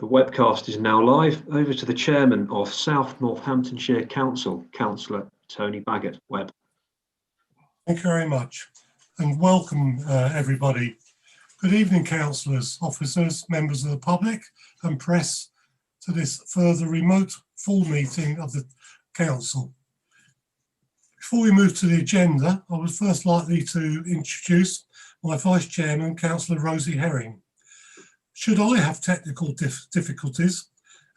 The webcast is now live. Over to the Chairman of South Northamptonshire Council, Councillor Tony Baggott. Webb. Thank you very much, and welcome everybody. Good evening, councillors, officers, members of the public and press to this further remote full meeting of the council. Before we move to the agenda, I would first likely to introduce my Vice Chairman, Councillor Rosie Herring. Should I have technical difficulties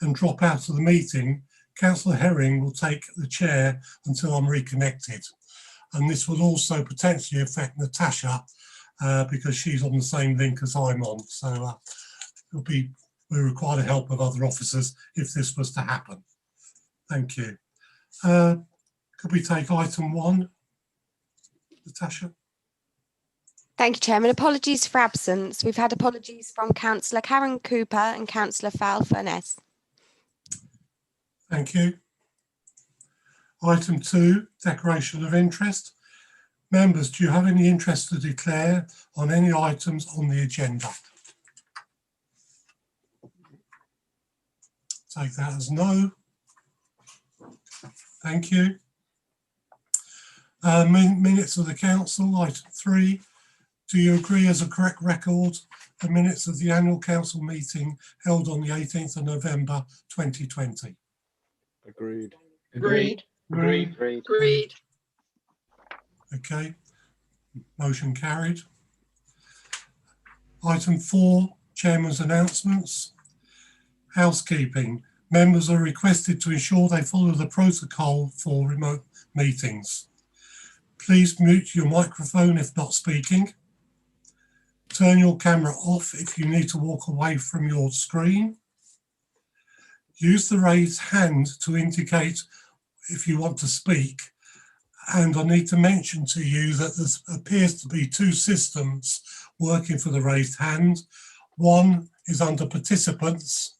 and drop out of the meeting, Councillor Herring will take the chair until I'm reconnected. And this will also potentially affect Natasha because she's on the same link as I'm on. So we require the help of other officers if this was to happen. Thank you. Could we take item 1, Natasha? Thank you, Chairman. Apologies for absence. We've had apologies from Councillor Karen Cooper and Councillor Val Furness. Thank you. Item 2, declaration of interest. Members, do you have any interest to declare on any items on the agenda? Take that as no. Thank you. Minutes of the council, item 3. Do you agree as a correct record the minutes of the annual council meeting held on the 18th of November 2020? Agreed. Agreed. Agreed. Agreed. Okay, motion carried. Item 4, Chairman's announcements. Housekeeping. Members are requested to ensure they follow the protocol for remote meetings. Please mute your microphone if not speaking. Turn your camera off if you need to walk away from your screen. Use the raised hand to indicate if you want to speak. And I need to mention to you that there appears to be 2 systems working for the raised hand. One is under participants,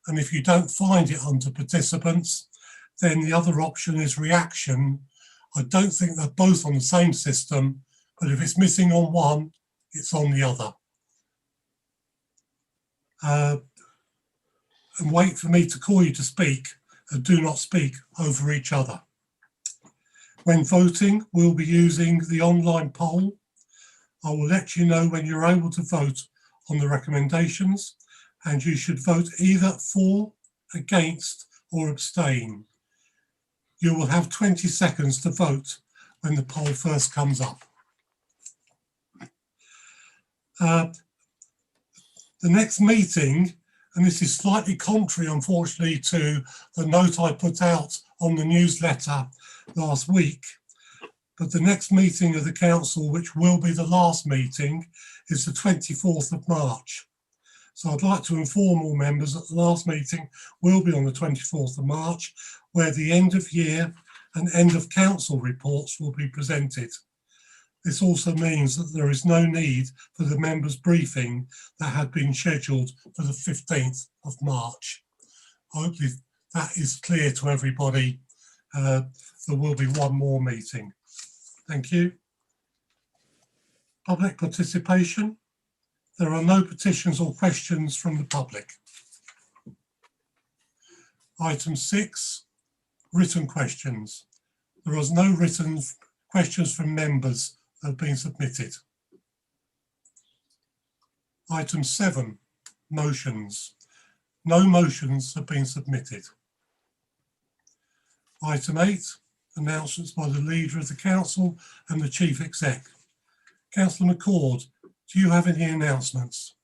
and if you don't find it under participants, then the other option is reaction. I don't think they're both on the same system, but if it's missing on one, it's on the other. And wait for me to call you to speak, and do not speak over each other. When voting, we'll be using the online poll. I will let you know when you're able to vote on the recommendations, and you should vote either for, against, or abstain. You will have 20 seconds to vote when the poll first comes up. The next meeting, and this is slightly contrary, unfortunately, to the note I put out on the newsletter last week, but the next meeting of the council, which will be the last meeting, is the 24th of March. So I'd like to inform all members that the last meeting will be on the 24th of March, where the end of year and end of council reports will be presented. This also means that there is no need for the members' briefing that had been scheduled for the 15th of March. Hopefully that is clear to everybody. There will be one more meeting. Thank you. Public participation. There are no petitions or questions from the public. Item 6, written questions. There is no written questions from members that have been submitted. Item 7, motions. No motions have been submitted. Item 8, announcements by the leader of the council and the chief exec. Councillor McCord, do you have any announcements?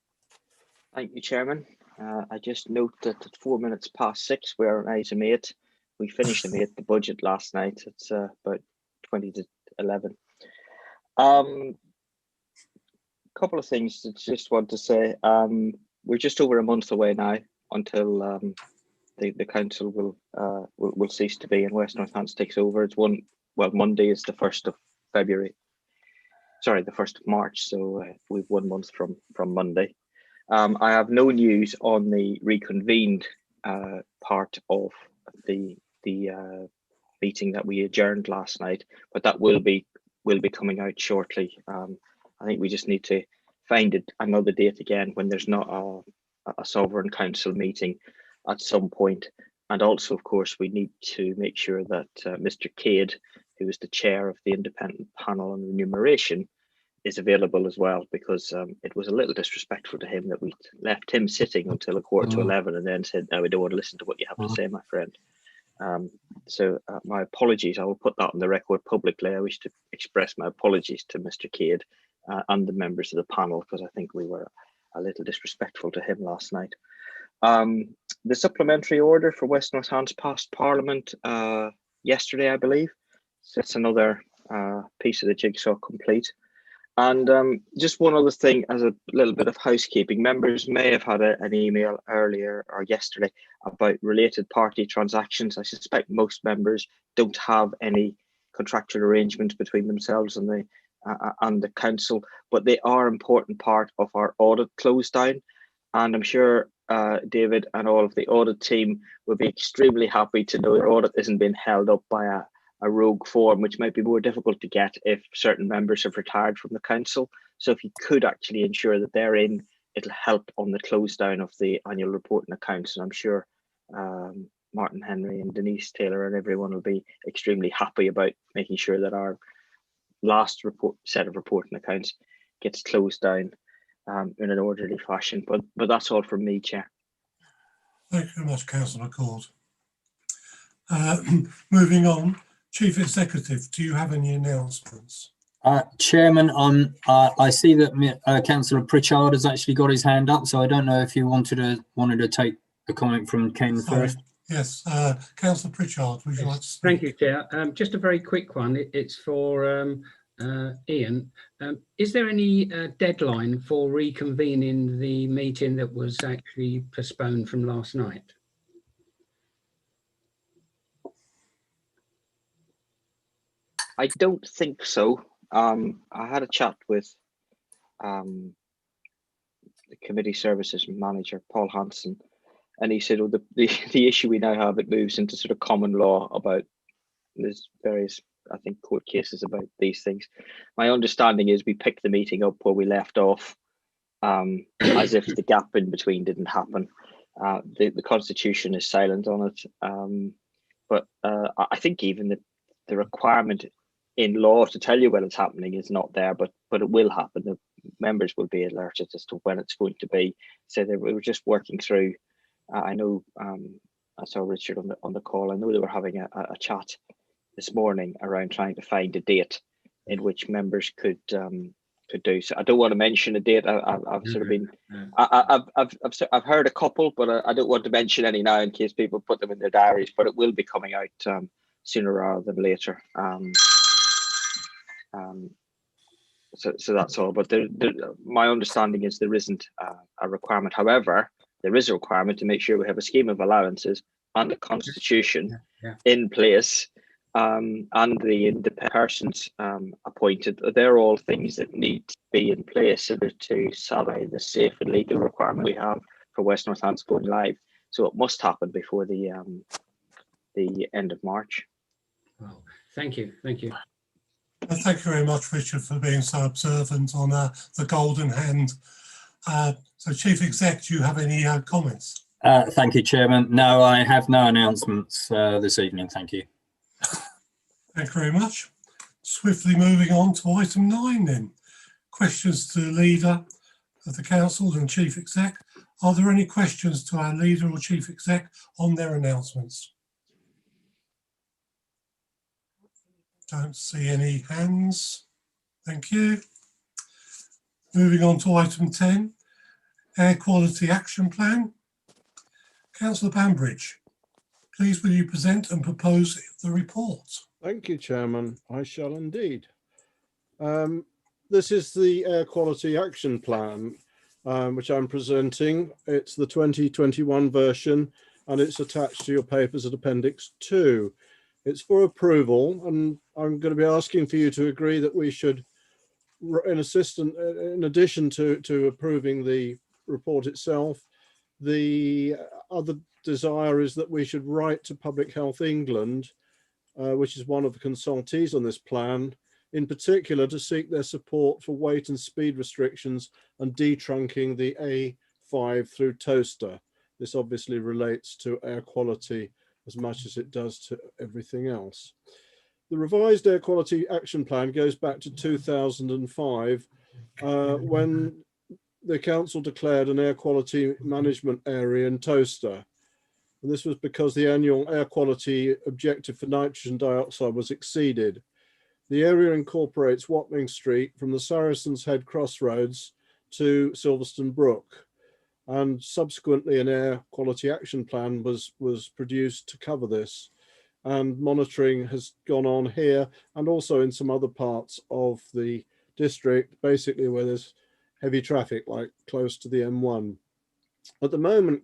Thank you, Chairman. I just note that at 4 minutes past 6, we're on item 8. We finished the budget last night. It's about 20 to 11. Couple of things that I just want to say. We're just over a month away now until the council will cease to be and West Northants takes over. It's Monday is the 1st of February. Sorry, the 1st of March. So we've 1 month from Monday. I have no news on the reconvened part of the meeting that we adjourned last night, but that will be coming out shortly. I think we just need to find another date again when there's not a sovereign council meeting at some point. And also, of course, we need to make sure that Mr. Cade, who is the chair of the independent panel on remuneration, is available as well, because it was a little disrespectful to him that we left him sitting until 11:15 and then said, no, we don't want to listen to what you have to say, my friend. So my apologies. I will put that on the record publicly. I wish to express my apologies to Mr. Cade and the members of the panel, because I think we were a little disrespectful to him last night. The supplementary order for West Northants passed Parliament yesterday, I believe. So it's another piece of the jigsaw complete. And just one other thing, as a little bit of housekeeping, members may have had an email earlier or yesterday about related party transactions. I suspect most members don't have any contractual arrangements between themselves and the council, but they are an important part of our audit close down. And I'm sure David and all of the audit team will be extremely happy to know their audit isn't being held up by a rogue form, which might be more difficult to get if certain members have retired from the council. So if you could actually ensure that they're in, it'll help on the close down of the annual report and accounts. And I'm sure Martin Henry and Denise Taylor and everyone will be extremely happy about making sure that our last set of report and accounts gets closed down in an orderly fashion. But that's all from me, Chair. Thank you very much, Councillor Cord. Moving on, Chief Executive, do you have any announcements? Chairman, I see that Councillor Pritchard has actually got his hand up, so I don't know if you wanted to take a comment from Ken first. Yes, Councillor Pritchard, would you like to speak? Thank you, Chair. Just a very quick one. It's for Ian. Is there any deadline for reconvening the meeting that was actually postponed from last night? I don't think so. I had a chat with the committee services manager, Paul Hanson, and he said, well, the issue we now have, it moves into sort of common law about, there's various, I think, court cases about these things. My understanding is we picked the meeting up where we left off, as if the gap in between didn't happen. The Constitution is silent on it, but I think even the requirement in law to tell you when it's happening is not there, but it will happen. The members will be alerted as to when it's going to be. So we were just working through. I know I saw Richard on the call. I know they were having a chat this morning around trying to find a date in which members could do. So I don't want to mention a date. I've sort of been. I've heard a couple, but I don't want to mention any now in case people put them in their diaries. But it will be coming out sooner rather than later. So that's all. But my understanding is there isn't a requirement. However, there is a requirement to make sure we have a scheme of allowances and the Constitution in place, and the independent persons appointed. They're all things that need to be in place in order to satisfy the safe and legal requirement we have for West Northants going live. So it must happen before the end of March. Well, thank you. Thank you. Thank you very much, Richard, for being so observant on the golden hand. So, Chief Exec, do you have any comments? Thank you, Chairman. No, I have no announcements this evening. Thank you. Thank you very much. Swiftly moving on to item 9 then. Questions to the Leader of the Council and Chief Exec. Are there any questions to our Leader or Chief Exec on their announcements? Don't see any hands. Thank you. Moving on to item 10, Air Quality Action Plan. Councillor Banbridge, please will you present and propose the report? Thank you, Chairman. I shall indeed. This is the Air Quality Action Plan, which I'm presenting. It's the 2021 version, and it's attached to your papers at Appendix 2. It's for approval, and I'm going to be asking for you to agree that we should, in addition to approving the report itself, the other desire is that we should write to Public Health England, which is one of the consultees on this plan, in particular to seek their support for weight and speed restrictions and detrunking the 5 through Towcester. This obviously relates to air quality as much as it does to everything else. The revised air quality action plan goes back to 2005 when the council declared an air quality management area in Towcester. And this was because the annual air quality objective for nitrogen dioxide was exceeded. The area incorporates Watling Street from the Saracen's Head crossroads to Silverstone Brook. And subsequently an air quality action plan was produced to cover this. And monitoring has gone on here and also in some other parts of the district, basically where there's heavy traffic, like close to the M1. At the moment,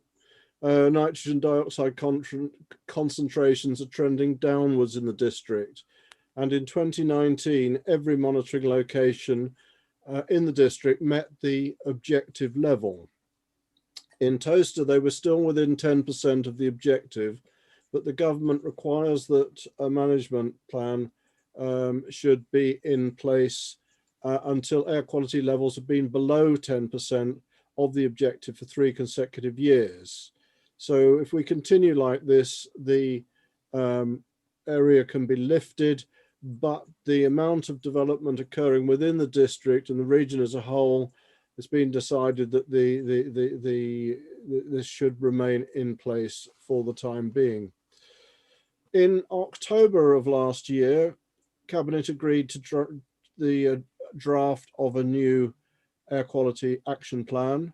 nitrogen dioxide concentrations are trending downwards in the district. And in 2019, every monitoring location in the district met the objective level. In Towcester, they were still within 10% of the objective, but the government requires that a management plan should be in place until air quality levels have been below 10% of the objective for 3 consecutive years. So if we continue like this, the area can be lifted, but the amount of development occurring within the district and the region as a whole, it's been decided that this should remain in place for the time being. In October of last year, Cabinet agreed to the draft of a new air quality action plan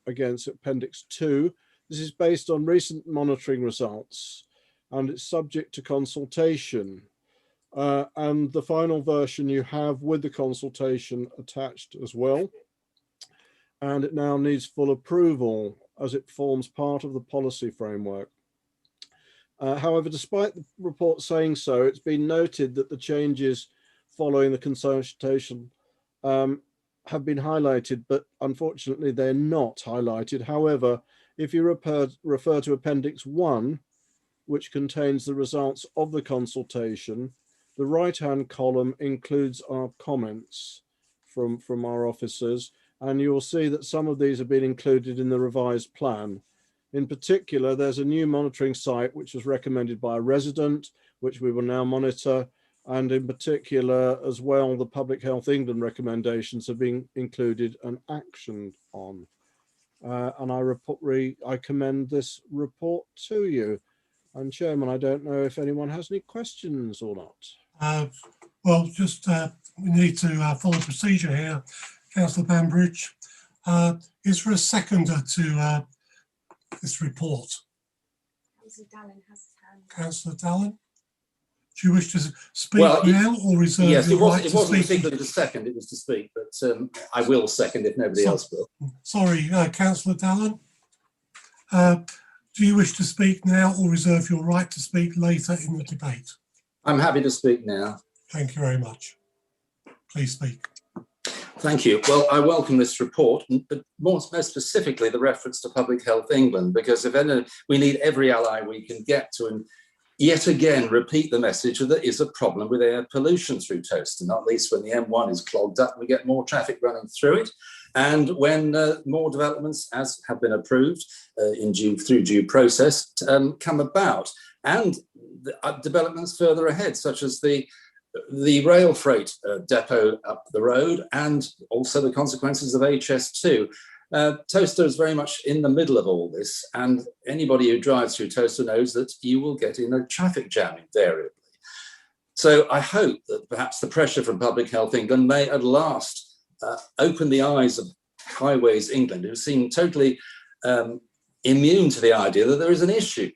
against Appendix 2. This is based on recent monitoring results and it's subject to consultation. And the final version you have with the consultation attached as well. And it now needs full approval as it forms part of the policy framework. However, despite the report saying so, it's been noted that the changes following the consultation have been highlighted, but unfortunately they're not highlighted. However, if you refer to Appendix 1, which contains the results of the consultation, the right-hand column includes our comments from our officers, and you'll see that some of these have been included in the revised plan. In particular, there's a new monitoring site which was recommended by a resident, which we will now monitor, and in particular as well, the Public Health England recommendations have been included and actioned on. And I commend this report to you. And Chairman, I don't know if anyone has any questions or not. Well, just we need to follow procedure here. Councillor Banbridge, is there a seconder to this report? Councillor Dallin has his hand. Councillor Dallin, do you wish to speak Well, now or reserve yes, your right it wasn't to speak? particularly to second, it was to speak, but I will second if nobody else will. Sorry, Councillor Dallin. Do you wish to speak now or reserve your right to speak later in the debate? I'm happy to speak now. Thank you very much. Please speak. Thank you. Well, I welcome this report, but most specifically the reference to Public Health England, because if any, we need every ally we can get to and yet again repeat the message that there is a problem with air pollution through Towcester, not least when the M1 is clogged up, we get more traffic running through it. And when more developments, as have been approved through due process, come about, and developments further ahead, such as the rail freight depot up the road, and also the consequences of HS2. Towcester is very much in the middle of all this, and anybody who drives through Towcester knows that you will get in a traffic jam invariably. So I hope that perhaps the pressure from Public Health England may at last open the eyes of Highways England, who seem totally immune to the idea that there is an issue.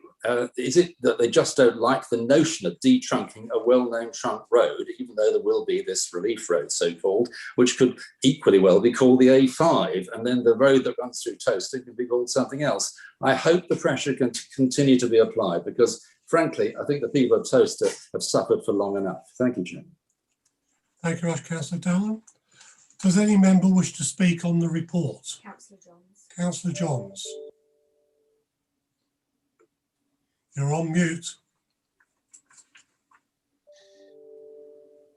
Is it that they just don't like the notion of detrunking a well-known trunk road, even though there will be this relief road, so-called, which could equally well be called the A5, and then the road that runs through Towcester can be called something else? I hope the pressure can continue to be applied, because frankly, I think the people of Towcester have suffered for long enough. Thank you, Chairman. Thank you very much, Councillor Dallin. Does any member wish to speak on the report? Councillor Johns. Councillor Johns. You're on mute.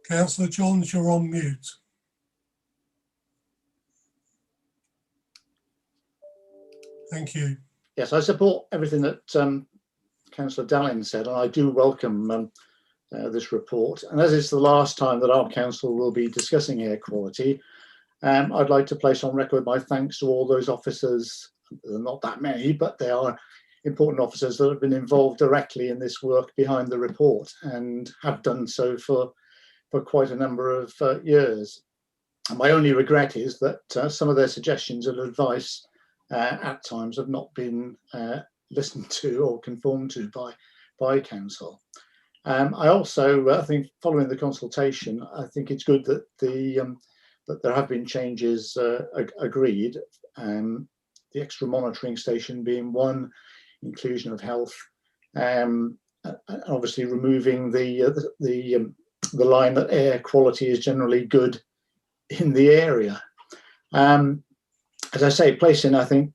Councillor Johns, you're on mute. Thank you. Yes, I support everything that Councillor Dallin said, and I do welcome this report. And as it's the last time that our council will be discussing air quality, I'd like to place on record my thanks to all those officers, not that many, but they are important officers that have been involved directly in this work behind the report and have done so for quite a number of years. And my only regret is that some of their suggestions and advice at times have not been listened to or conformed to by council. I also I think following the consultation, I think it's good that that there have been changes agreed. The extra monitoring station being one, inclusion of health, obviously removing the line that air quality is generally good in the area. As I say, placing, I think,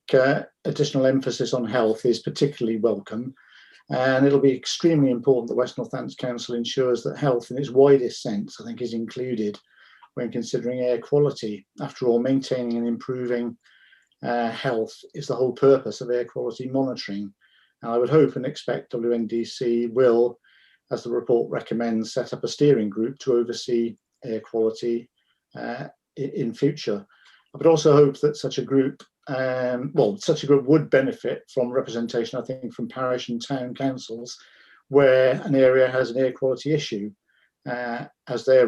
additional emphasis on health is particularly welcome, and it'll be extremely important that West Northants Council ensures that health in its widest sense, I think, is included when considering air quality. After all, maintaining and improving health is the whole purpose of air quality monitoring. And I would hope and expect WNDC will, as the report recommends, set up a steering group to oversee air quality in future. I would also hope that such a group, would benefit from representation, I think, from parish and town councils where an area has an air quality issue, as their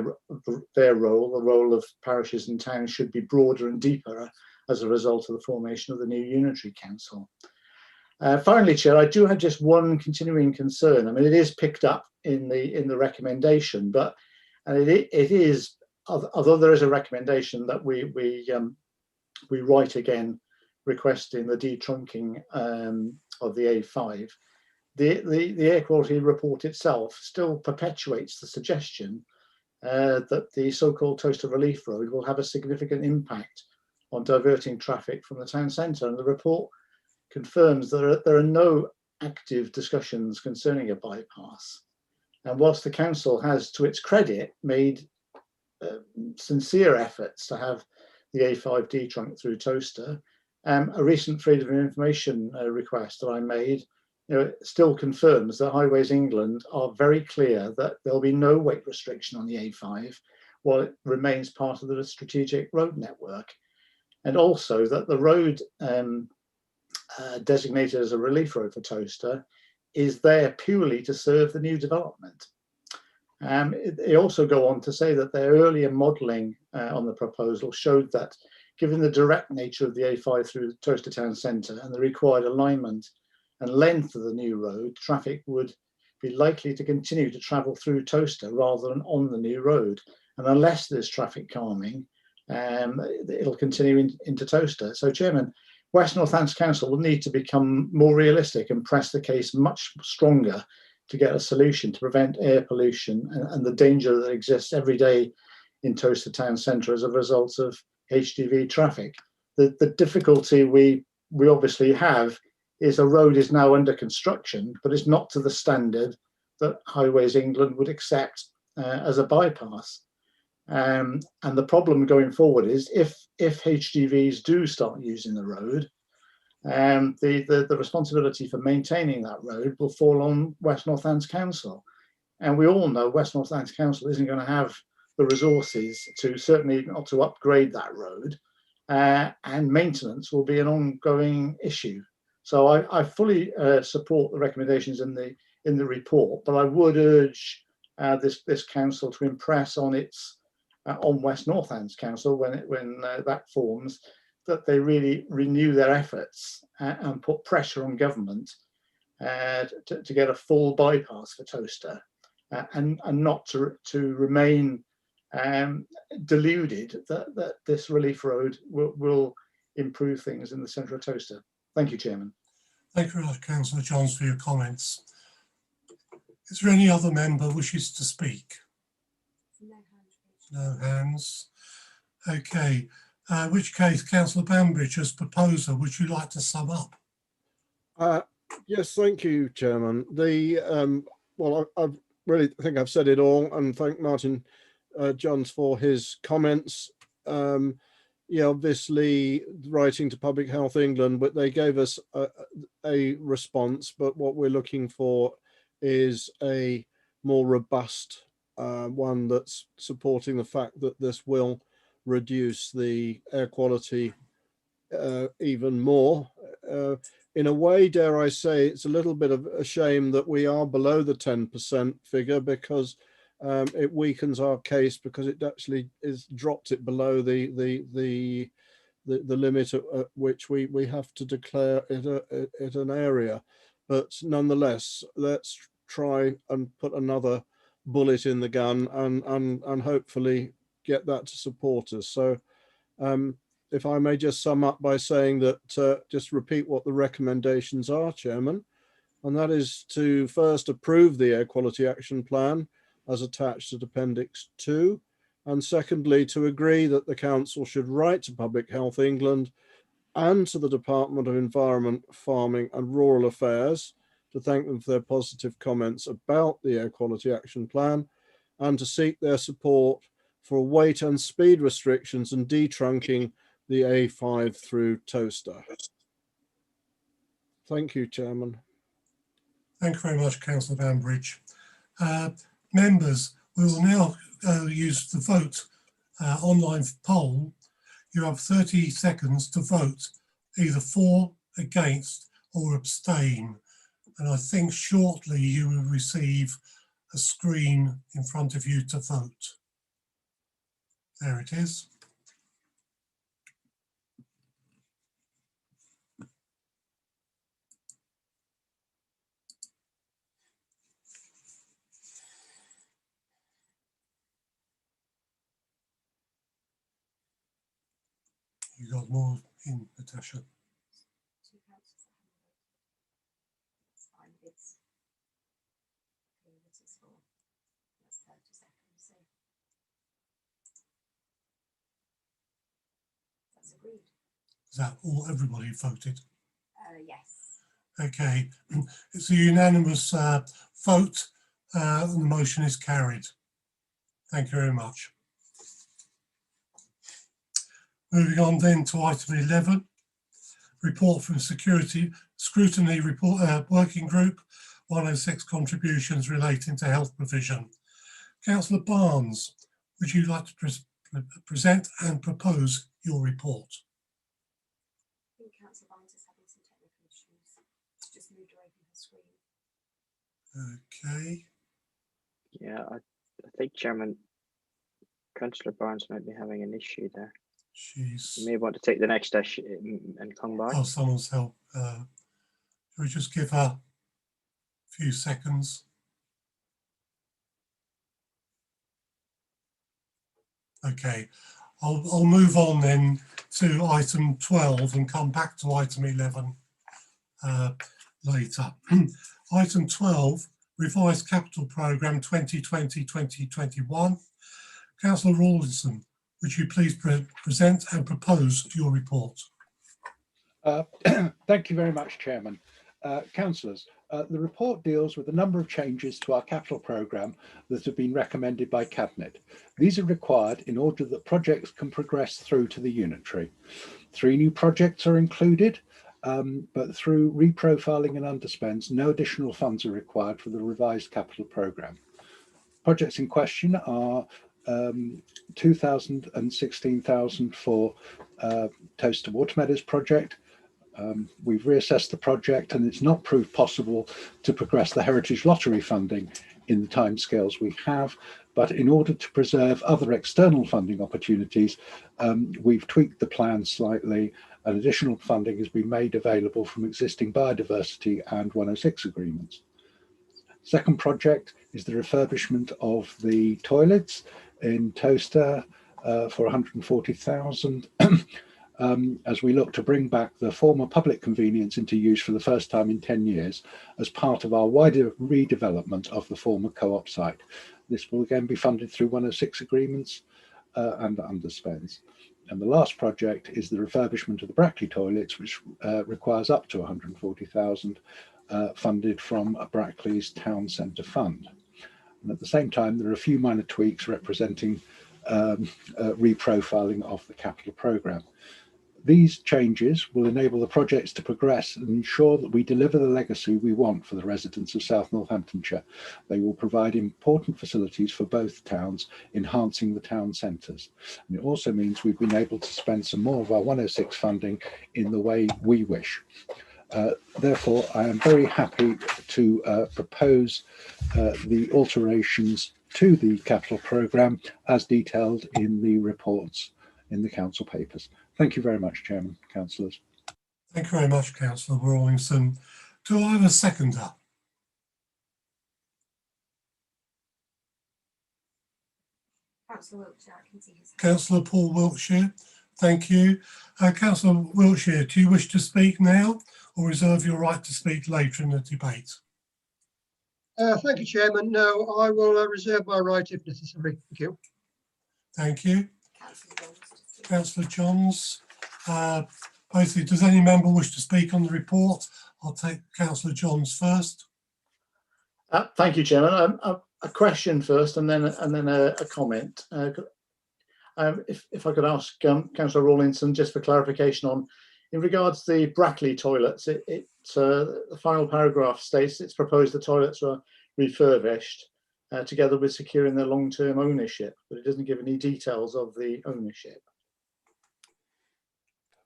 role, the role of parishes and towns, should be broader and deeper as a result of the formation of the new unitary council. Finally, Chair, I do have just one continuing concern. I mean, it is picked up in the recommendation, but it is, although there is a recommendation that we write again requesting the detrunking of the A5, the air quality report itself still perpetuates the suggestion that the so-called Towcester Relief Road will have a significant impact on diverting traffic from the town centre, and the report confirms that there are no active discussions concerning a bypass. And whilst the council has, to its credit, made sincere efforts to have the A5 detrunked through Towcester, a recent Freedom of Information request that I made, still confirms that Highways England are very clear that there'll be no weight restriction on the A5 while it remains part of the strategic road network, and also that the road designated as a relief road for Towcester is there purely to serve the new development. They also go on to say that their earlier modelling on the proposal showed that, given the direct nature of the A5 through Towcester town centre and the required alignment and length of the new road, traffic would be likely to continue to travel through Towcester rather than on the new road. And unless there's traffic calming, it'll continue into Towcester. So, Chairman, West Northants Council will need to become more realistic and press the case much stronger to get a solution to prevent air pollution and the danger that exists every day in Towcester town centre as a result of HGV traffic. The difficulty we obviously have is a road is now under construction, but it's not to the standard that Highways England would accept as a bypass. And the problem going forward is if HGVs do start using the road, the responsibility for maintaining that road will fall on West Northants Council. And we all know West Northants Council isn't going to have the resources to, certainly not to upgrade that road, and maintenance will be an ongoing issue. So I fully support the recommendations in the report, but I would urge this council to impress on on West Northants Council when that forms, that they really renew their efforts and put pressure on government to get a full bypass for Towcester, and not to remain deluded that this relief road will improve things in the centre of Towcester. Thank you, Chairman. Thank you very much, Councillor Johns, for your comments. Is there any other member wishes to speak? No hands. Okay. In which case, Councillor Bambridge, as proposer, would you like to sum up? Yes, thank you, Chairman. Well, I really think I've said it all, and thank Martin Johns for his comments. yeah, obviously writing to Public Health England, but they gave us a response. But what we're looking for is a more robust one that's supporting the fact that this will reduce the air quality even more. In a way, dare I say, it's a little bit of a shame that we are below the 10% figure, because it weakens our case, because it actually is dropped it below the limit at which we have to declare it an area. But nonetheless, let's try and put another bullet in the gun and hopefully get that to support us. So if I may just sum up by saying that, just repeat what the recommendations are, Chairman, and that is to first approve the Air Quality Action Plan as attached at Appendix 2, and secondly, to agree that the Council should write to Public Health England and to the Department of Environment, Farming and Rural Affairs to thank them for their positive comments about the Air Quality Action Plan, and to seek their support for weight and speed restrictions and detrunking the A5 through Towcester. Thank you, Chairman. Thank you very much, Councillor Banbridge. Members, we will now use the vote online poll. You have 30 seconds to vote either for, against or abstain. And I think shortly you will receive a screen in front of you to vote. There it is. You got more in, Natasha? Is that all, everybody voted? Yes. Okay, it's a unanimous vote and the motion is carried. Thank you very much. Moving on then to item 11, report from Security Scrutiny Report Working Group, 106 contributions relating to health provision. Councillor Barnes, would you like to present and propose your report? I think Councillor Barnes is having some technical issues. It's just moved away from her screen. Okay. Yeah, I think, Chairman, Councillor Barnes might be having an issue there. You may want to take the next issue and come back. Oh, someone's help. Shall we just give her a few seconds? Okay, I'll move on then to item 12 and come back to item 11 later. Item 12, Revised Capital Programme 2020-2021. Councillor Rawlinson, would you please present and propose your report? Thank you very much, Chairman. Councillors, the report deals with a number of changes to our capital programme that have been recommended by Cabinet. These are required in order that projects can progress through to the unitary. 3 new projects are included, but through reprofiling and underspends, no additional funds are required for the revised capital programme. Projects in question are 2,000 and 16,000 for Towcester Watermeadows project. We've reassessed the project and it's not proved possible to progress the Heritage Lottery funding in the timescales we have, but in order to preserve other external funding opportunities, we've tweaked the plan slightly and additional funding has been made available from existing biodiversity and 106 agreements. Second project is the refurbishment of the toilets in Towcester for 140,000 as we look to bring back the former public convenience into use for the first time in 10 years as part of our wider redevelopment of the former co-op site. This will again be funded through 106 agreements and underspends. And the last project is the refurbishment of the Brackley toilets, which requires up to 140,000 funded from Brackley's Town Centre Fund. And at the same time, there are a few minor tweaks representing reprofiling of the capital programme. These changes will enable the projects to progress and ensure that we deliver the legacy we want for the residents of South Northamptonshire. They will provide important facilities for both towns, enhancing the town centres. And it also means we've been able to spend some more of our 106 funding in the way we wish. Therefore, I am very happy to propose the alterations to the capital programme as detailed in the reports in the council papers. Thank you very much, Chairman, councillors. Thank you very much, Councillor Rawlinson. Do I have a seconder? Councillor Wiltshire, I can see his. Councillor Paul Wiltshire, thank you. Councillor Wiltshire, do you wish to speak now or reserve your right to speak later in the debate? Thank you, Chairman. No, I will reserve my right if necessary. Thank you. Thank you. Councillor Johns. Basically, does any member wish to speak on the report? I'll take Councillor Johns first. Thank you, Chairman. A question first, and then a comment. If I could ask Councillor Rawlinson just for clarification on, in regards to the Brackley toilets, the final paragraph states it's proposed the toilets are refurbished together with securing their long-term ownership, but it doesn't give any details of the ownership.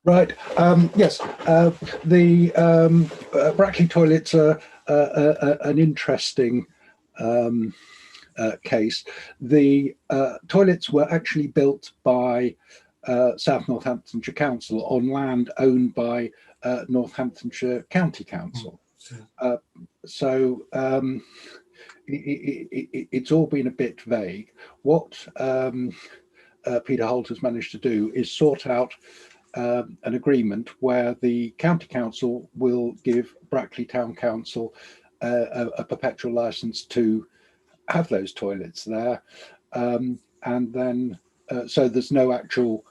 Right. Yes. The Brackley toilets are an interesting case. The toilets were actually built by South Northamptonshire Council on land owned by Northamptonshire County Council. So it's all been a bit vague. What Peter Holt has managed to do is sort out an agreement where the County Council will give Brackley Town Council a perpetual licence to have those toilets there, and then so there's no actual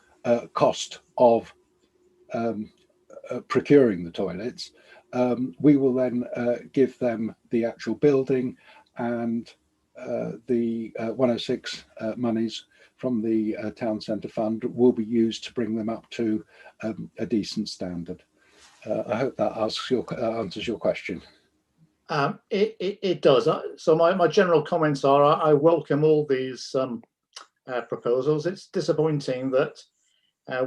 cost of procuring the toilets. We will then give them the actual building, and the 106 monies from the town centre fund will be used to bring them up to a decent standard. I hope that answers your question. It does. So my general comments are I welcome all these proposals. It's disappointing that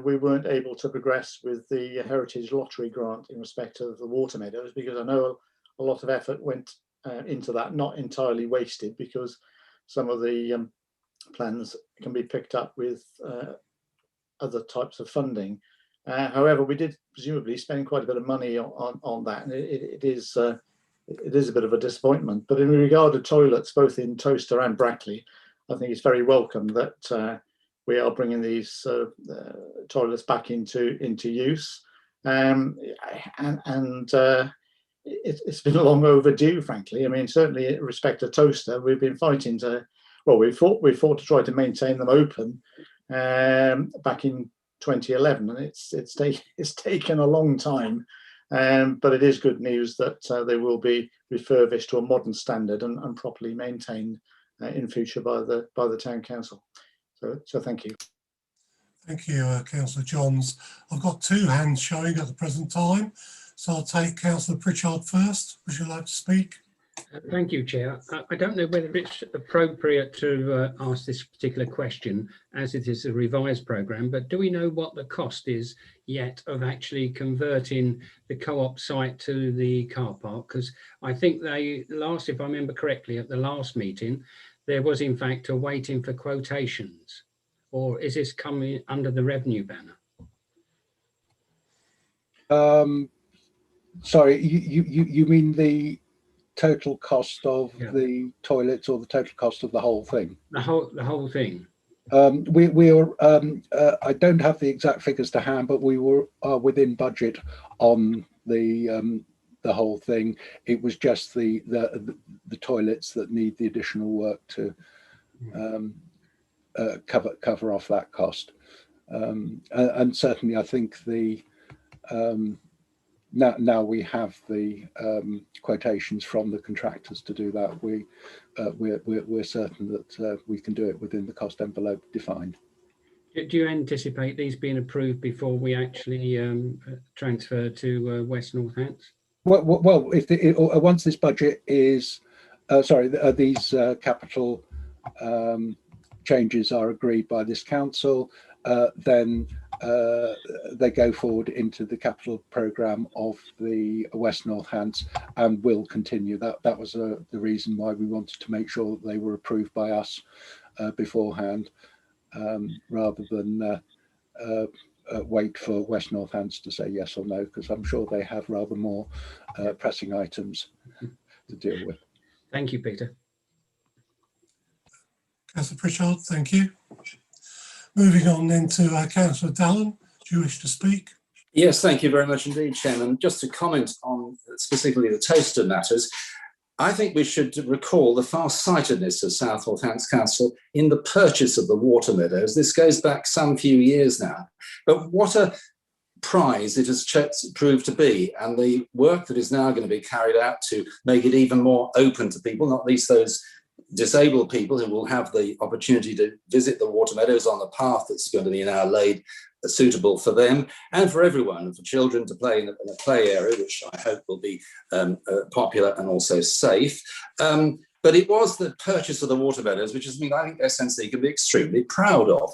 we weren't able to progress with the Heritage Lottery grant in respect of the water meadows, because I know a lot of effort went into that, not entirely wasted, because some of the plans can be picked up with other types of funding. However, we did presumably spend quite a bit of money on that, and it is a bit of a disappointment. But in regard to toilets, both in Towcester and Brackley, I think it's very welcome that we are bringing these toilets back into use, and it's been long overdue, frankly. I mean, certainly in respect to Towcester, we've been fighting to, well, we fought to try to maintain them open back in 2011, and it's taken a long time. But it is good news that they will be refurbished to a modern standard and properly maintained in future by the town council. So thank you. Thank you, Councillor Johns. I've got two hands showing at the present time, so I'll take Councillor Pritchard first. Would you like to speak? Thank you, Chair. I don't know whether it's appropriate to ask this particular question, as it is a revised programme, but do we know what the cost is yet of actually converting the co-op site to the car park? Because I think if I remember correctly, at the last meeting, there was in fact a waiting for quotations, or is this coming under the revenue banner? Sorry, you mean the total cost of the toilets, or the total cost of the whole thing? The whole thing. We are. I don't have the exact figures to hand, but we are within budget on the whole thing. It was just the toilets that need the additional work to cover off that cost. And certainly, I think the now we have the quotations from the contractors to do that. We're certain that we can do it within the cost envelope defined. Do you anticipate these being approved before we actually transfer to West Northants? Well, once this budget is, these capital changes are agreed by this council, then they go forward into the capital programme of the West Northants and will continue. That was the reason why we wanted to make sure that they were approved by us beforehand, rather than wait for West Northants to say yes or no, because I'm sure they have rather more pressing items to deal with. Thank you, Peter. Councillor Pritchard, thank you. Moving on then to Councillor Dallin. Do you wish to speak? Yes, thank you very much indeed, Chairman. Just to comment on specifically the Toaster matters, I think we should recall the far-sightedness of South Northants Council in the purchase of the water meadows. This goes back some few years now, but what a prize it has proved to be, and the work that is now going to be carried out to make it even more open to people, not least those disabled people who will have the opportunity to visit the water meadows on the path that's going to be now laid suitable for them and for everyone, and for children to play in a play area, which I hope will be popular and also safe. But it was the purchase of the water meadows, which is something I think SNC can be extremely proud of.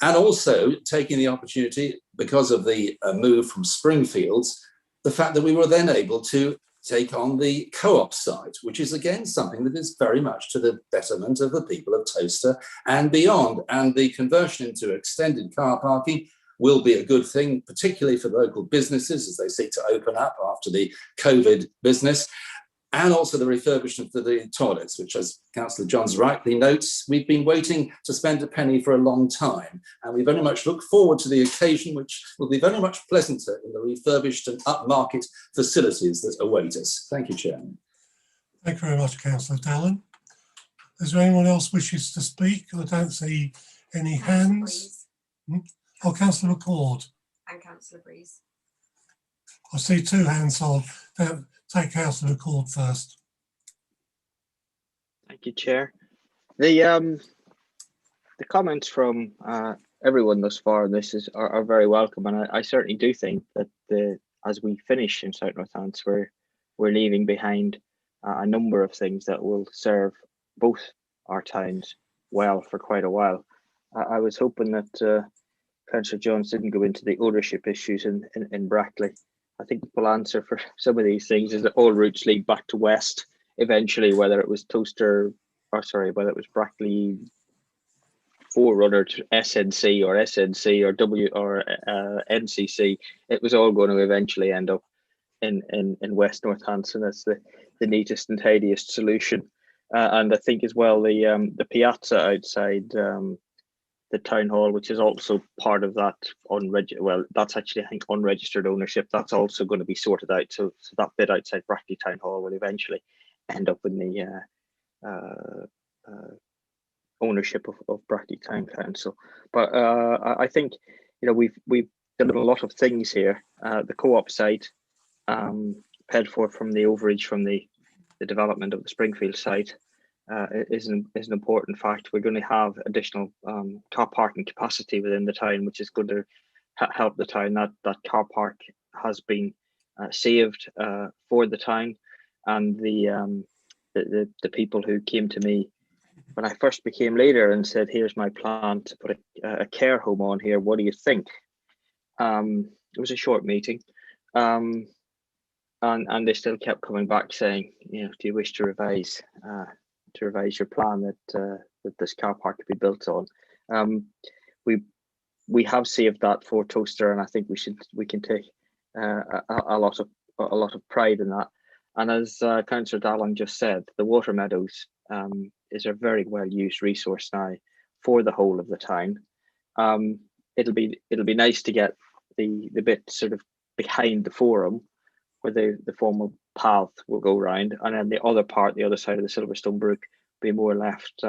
And also taking the opportunity, because of the move from Springfields, the fact that we were then able to take on the co-op site, which is again something that is very much to the betterment of the people of Toaster and beyond. And the conversion into extended car parking will be a good thing, particularly for local businesses as they seek to open up after the COVID business. And also the refurbishment of the toilets, which, as Councillor Johns rightly notes, we've been waiting to spend a penny for a long time. And we very much look forward to the occasion, which will be very much pleasanter in the refurbished and upmarket facilities that await us. Thank you, Chairman. Thank you very much, Councillor Dallin. Is there anyone else wishes to speak? I don't see any hands. Oh, Councillor McCord. And Councillor Breeze. I see two hands, so I'll take Councillor McCord first. Thank you, Chair. The comments from everyone thus far on this are very welcome, and I certainly do think that as we finish in South Northants, we're leaving behind a number of things that will serve both our towns well for quite a while. I was hoping that Councillor Jones didn't go into the ownership issues in Brackley. I think the full answer for some of these things is that all routes lead back to West eventually, whether it was whether it was Brackley forerunner to SNC or NCC, it was all going to eventually end up in West Northants, and that's the neatest and tidiest solution. And I think as well the piazza outside the town hall, which is also part of that that's actually I think unregistered ownership. That's also going to be sorted out. So that bit outside Brackley Town Hall will eventually end up in the ownership of Brackley Town Council. But I think we've done a lot of things here. The co-op site, paid for from the overage from the development of the Springfield site. Is an important fact. We're going to have additional car parking capacity within the town, which is going to help the town. That car park has been saved for the town, and the people who came to me when I first became leader and said, "Here's my plan to put a care home on here. What do you think?" It was a short meeting, and they still kept coming back saying, "Do you wish to revise your plan that this car park could be built on?" We have saved that for Toaster, and I think we can take a lot of pride in that. And as Councillor Dallin just said, the water meadows is a very well used resource now for the whole of the town. It'll be nice to get the bit sort of behind the forum where the formal path will go around, and then the other part, the other side of the Silverstone Brook, be more left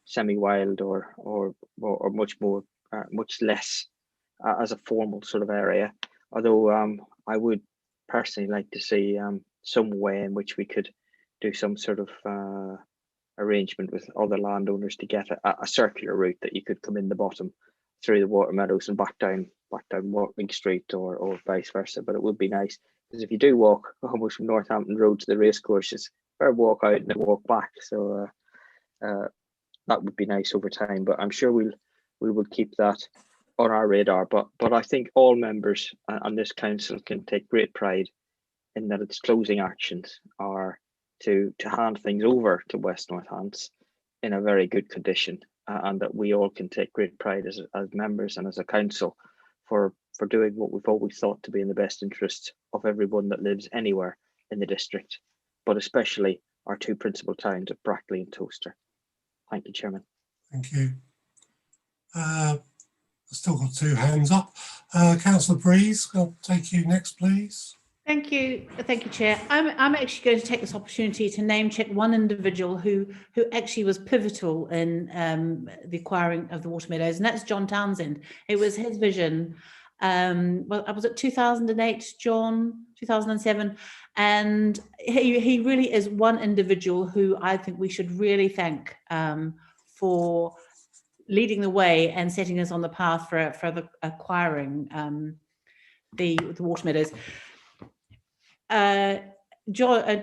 semi-wild or much less as a formal sort of area. Although I would personally like to see some way in which we could do some sort of arrangement with other landowners to get a circular route that you could come in the bottom through the water meadows and back down Watling Street or vice versa. But it would be nice, because if you do walk almost from Northampton Road to the racecourses, better walk out and then walk back. So that would be nice over time. But I'm sure we will keep that on our radar. But I think all members on this council can take great pride in that its closing actions are to hand things over to West Northants in a very good condition, and that we all can take great pride as members and as a council for doing what we've always thought to be in the best interest of everyone that lives anywhere in the district, but especially our two principal towns of Brackley and Towcester. Thank you, Chairman. Thank you. I've still got two hands up. Councillor Breeze, I'll take you next, please. Thank you, Chair. I'm actually going to take this opportunity to name check one individual who actually was pivotal in the acquiring of the water meadows, and that's John Townsend. It was his vision. Well, was it 2008, John? 2007, and he really is one individual who I think we should really thank for leading the way and setting us on the path for the acquiring the water meadows. John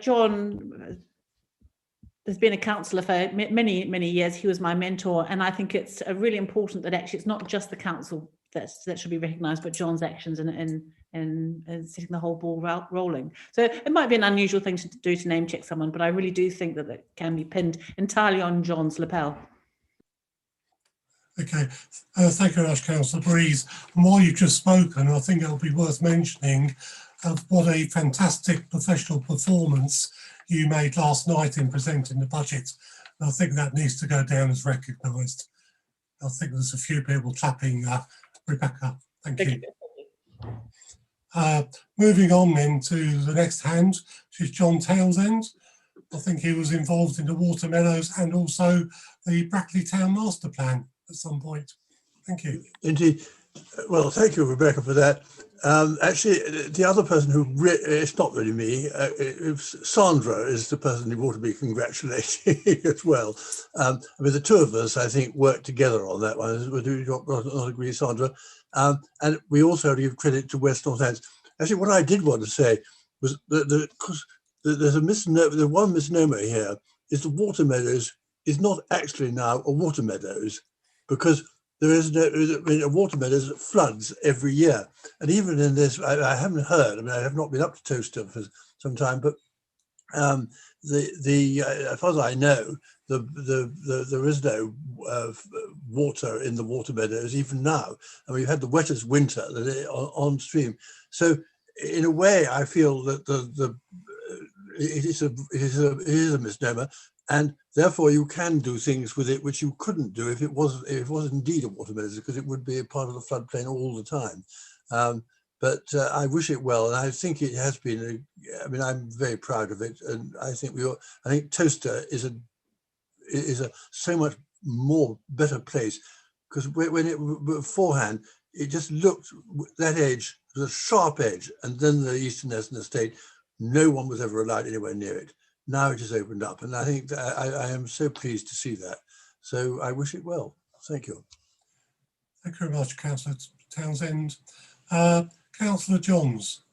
has been a councillor for many years. He was my mentor, and I think it's really important that actually it's not just the council that should be recognised, but John's actions in setting the whole ball rolling. So it might be an unusual thing to do to name check someone, but I really do think that it can be pinned entirely on John's lapel. Okay, thank you very much, Councillor Breeze. And while you've just spoken, I think it'll be worth mentioning of what a fantastic professional performance you made last night in presenting the budget. And I think that needs to go down as recognised. I think there's a few people clapping. Rebecca, thank you. Moving on then to the next hand, which is John Townsend. I think he was involved in the water meadows and also the Brackley Town Master Plan at some point. Thank you. Indeed. Well, thank you, Rebecca, for that. Actually, the other person who, it's not really me, Sandra is the person who ought to be congratulating as well. I mean, the two of us, I think, worked together on that one. Would you not agree, Sandra? And we also have to give credit to West Northants. Actually, what I did want to say was that there's a misnomer, the one misnomer here is the water meadows is not actually now a water meadows, because there is no, I mean, a water meadows floods every year. And even in this, I haven't heard, I mean, I have not been up to Towcester for some time, but as far as I know, there is no water in the water meadows even now. And we've had the wettest winter on stream. So in a way, I feel that it is a misnomer. And therefore, you can do things with it which you couldn't do if it was indeed a water meadows, because it would be a part of the floodplain all the time. But I wish it well, and I think it has been. I mean, I'm very proud of it, and I think I think Towcester is a so much more better place, because when it beforehand it just looked, that edge was a sharp edge, and then the Eastern Eston estate, no one was ever allowed anywhere near it. Now it has opened up, and I think that I am so pleased to see that. So I wish it well. Thank you. Thank you very much, Councillor Townsend. Councillor Johns.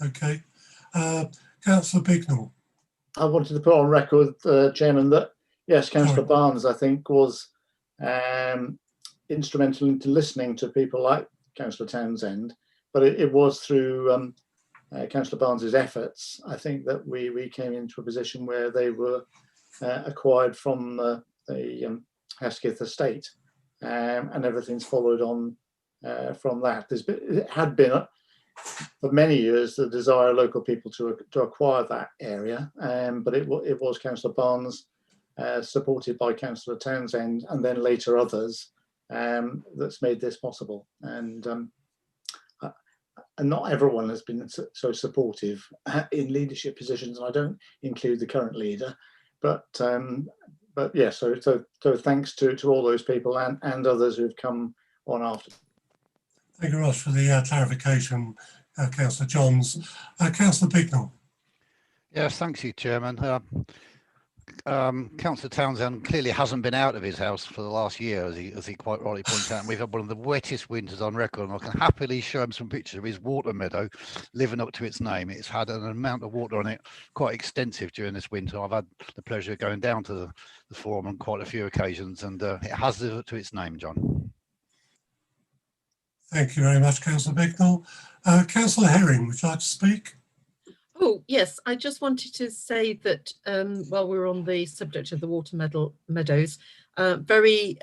Okay. Councillor Bignell. I wanted to put on record, Chairman, that yes, Councillor Barnes, I think, was instrumental into listening to people like Councillor Townsend. But it was through Councillor Barnes's efforts, I think, that we came into a position where they were acquired from the Hesketh estate, and everything's followed on from that. It had been for many years the desire of local people to acquire that area, but it was Councillor Barnes, supported by Councillor Townsend, and then later others, that's made this possible. And not everyone has been so supportive in leadership positions, and I don't include the current leader, but yeah, so thanks to all those people and others who've come on after. Thank you very much for the clarification, Councillor Johns. Councillor Bignell. Yes, thank you, Chairman. Councillor Townsend clearly hasn't been out of his house for the last year, as he quite rightly points out. And we've had one of the wettest winters on record, and I can happily show him some pictures of his water meadow living up to its name. It's had an amount of water on it quite extensive during this winter. I've had the pleasure of going down to the forum on quite a few occasions, and it has lived up to its name, John. Thank you very much, Councillor Bignell. Councillor Herring, would you like to speak? Oh, yes, I just wanted to say that while we're on the subject of the water meadows, very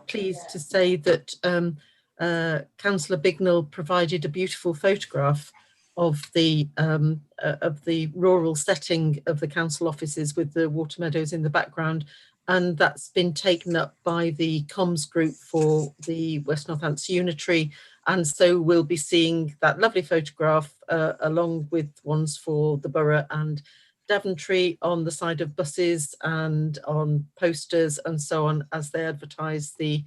pleased to say that Councillor Bignell provided a beautiful photograph of the rural setting of the council offices with the water meadows in the background, and that's been taken up by the comms group for the West Northants Unitary. And so we'll be seeing that lovely photograph along with ones for the borough and Daventry on the side of buses and on posters and so on as they advertise the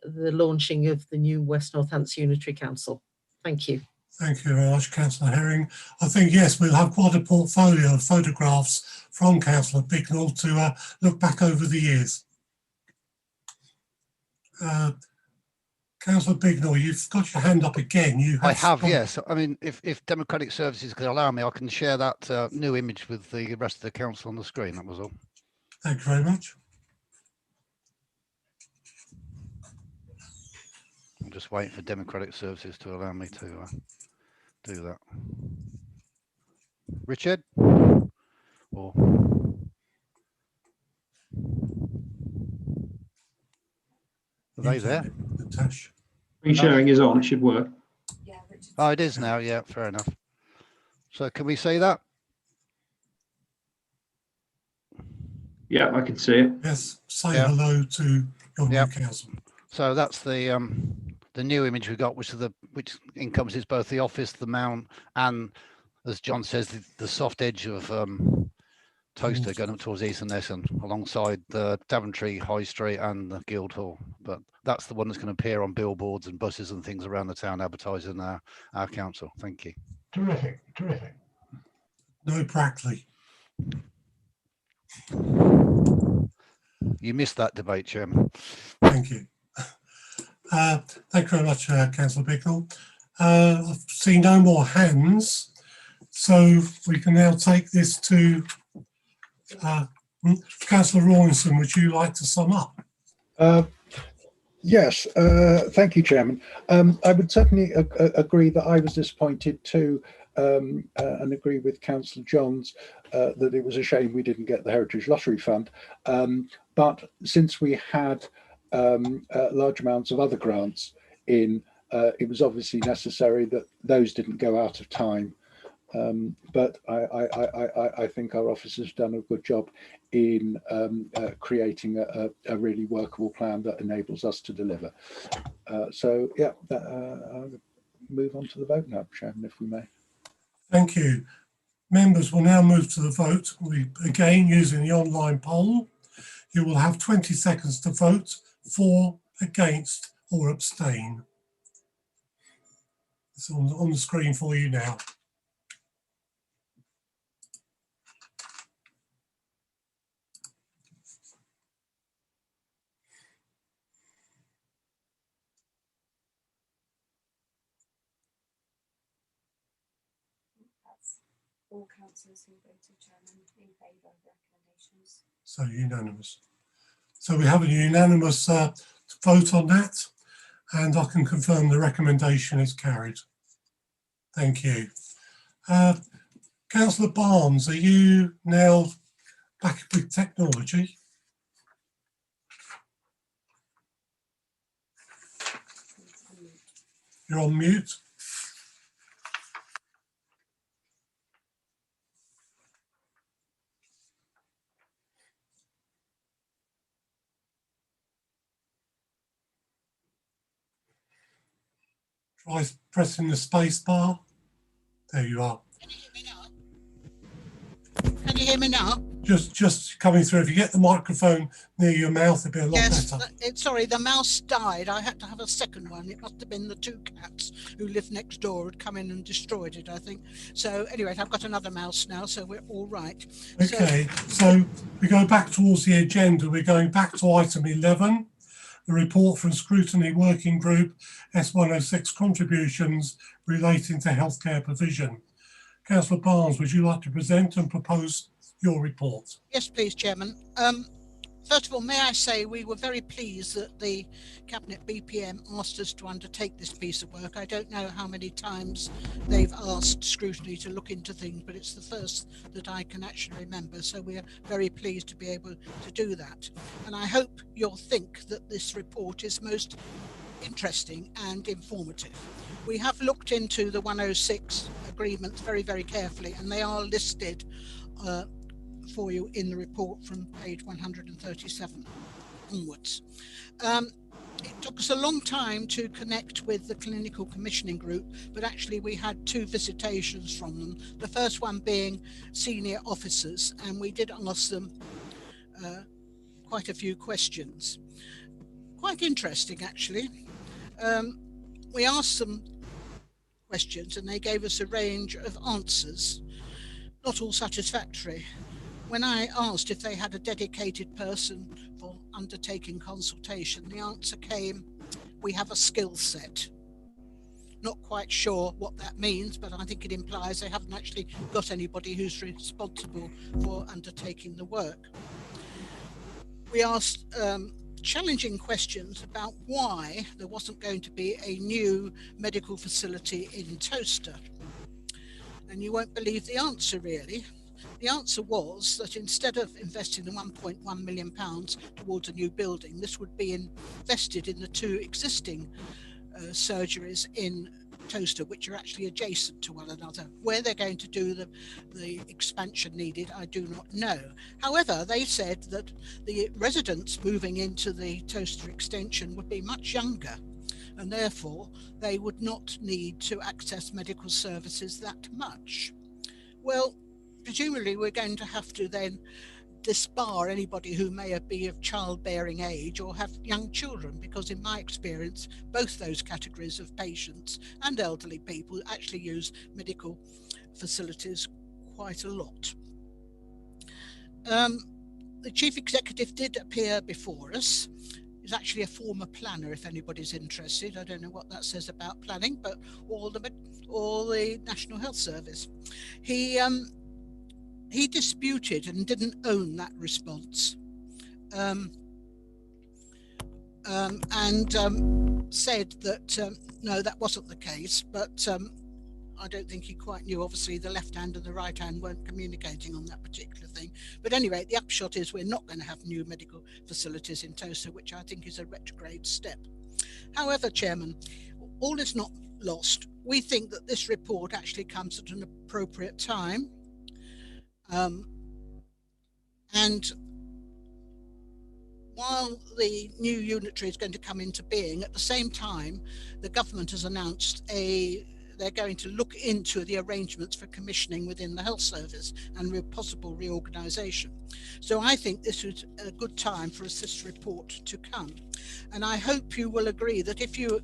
launching of the new West Northants Unitary Council. Thank you. Thank you very much, Councillor Herring. I think, yes, we'll have quite a portfolio of photographs from Councillor Bignell to look back over the years. Councillor Bignell, you've got your hand up again. I have, yes. I mean, if Democratic Services could allow me, I can share that new image with the rest of the council on the screen. That was all. Thank you very much. I'm just waiting for Democratic Services to allow me to do that. Richard? Or... Are they there? Screen sharing is on, it should work. Oh, it is now, yeah, fair enough. So can we see that? Yeah, I can see it. Yes, say hello to your new council. So that's the new image we got, which encompasses both the office, the mount, and, as John says, the soft edge of Toaster going up towards Easterness and alongside the Daventry High Street and the Guildhall. But that's the one that's going to appear on billboards and buses and things around the town advertising our council. Thank you. Terrific, terrific. No Brackley. You missed that debate, Chairman. Thank you. Thank you very much, Councillor Bignell. I see no more hands, so we can now take this to Councillor Rawlinson. Would you like to sum up? Yes, thank you, Chairman. I would certainly agree that I was disappointed too, and agree with Councillor Johns that it was a shame we didn't get the Heritage Lottery Fund. But since we had large amounts of other grants in, it was obviously necessary that those didn't go out of time. But I think our officers have done a good job in creating a really workable plan that enables us to deliver. So yeah, I'll move on to the vote now, Chairman, if we may. Thank you. Members will now move to the vote. We again using the online poll. You will have 20 seconds to vote for, against, or abstain. It's on the screen for you now. That's all councillors who voted, Chairman, in favour of the recommendations. So unanimous. So we have a unanimous vote on that, and I can confirm the recommendation is carried. Thank you. Councillor Barnes, are you now back with technology? You're on mute. Try pressing the space bar. There you are. Can you hear me now? just coming through. If you get the microphone near your mouth, it'd be a lot better. Sorry, the mouse died. I had to have a second one. It must have been the two cats who lived next door had come in and destroyed it, I think. So anyway, I've got another mouse now, so we're all right. Okay, so we go back towards the agenda. We're going back to item 11, the report from Scrutiny Working Group S106 contributions relating to healthcare provision. Councillor Barnes, would you like to present and propose your report? Yes, please, Chairman. First of all, may I say we were very pleased that the Cabinet BPM asked us to undertake this piece of work. I don't know how many times they've asked Scrutiny to look into things, but it's the first that I can actually remember. So we're very pleased to be able to do that. And I hope you'll think that this report is most interesting and informative. We have looked into the 106 agreements very, very carefully, and they are listed for you in the report from page 137 onwards. It took us a long time to connect with the clinical commissioning group, but actually we had 2 visitations from them. The first one being senior officers, and we did ask them quite a few questions. Quite interesting, actually. We asked them questions and they gave us a range of answers, not all satisfactory. When I asked if they had a dedicated person for undertaking consultation, the answer came, we have a skill set. Not quite sure what that means, but I think it implies they haven't actually got anybody who's responsible for undertaking the work. We asked challenging questions about why there wasn't going to be a new medical facility in Towcester. And you won't believe the answer, really. The answer was that instead of investing the £1.1 million towards a new building, this would be invested in the 2 existing surgeries in Towcester, which are actually adjacent to one another. Where they're going to do the expansion needed, I do not know. However, they said that the residents moving into the Towcester extension would be much younger, and therefore they would not need to access medical services that much. Well, presumably we're going to have to then disbar anybody who may be of childbearing age or have young children, because in my experience both those categories of patients and elderly people actually use medical facilities quite a lot. The chief executive did appear before us. He's actually a former planner, if anybody's interested. I don't know what that says about planning, but or the National Health Service. He disputed and didn't own that response, and said that no, that wasn't the case, but I don't think he quite knew. Obviously the left hand and the right hand weren't communicating on that particular thing. But anyway, the upshot is we're not going to have new medical facilities in Towcester, which I think is a retrograde step. However, Chairman, all is not lost. We think that this report actually comes at an appropriate time. And while the new unitary is going to come into being, at the same time, the government has announced they're going to look into the arrangements for commissioning within the health service and possible reorganisation. So I think this is a good time for this report to come. And I hope you will agree that if you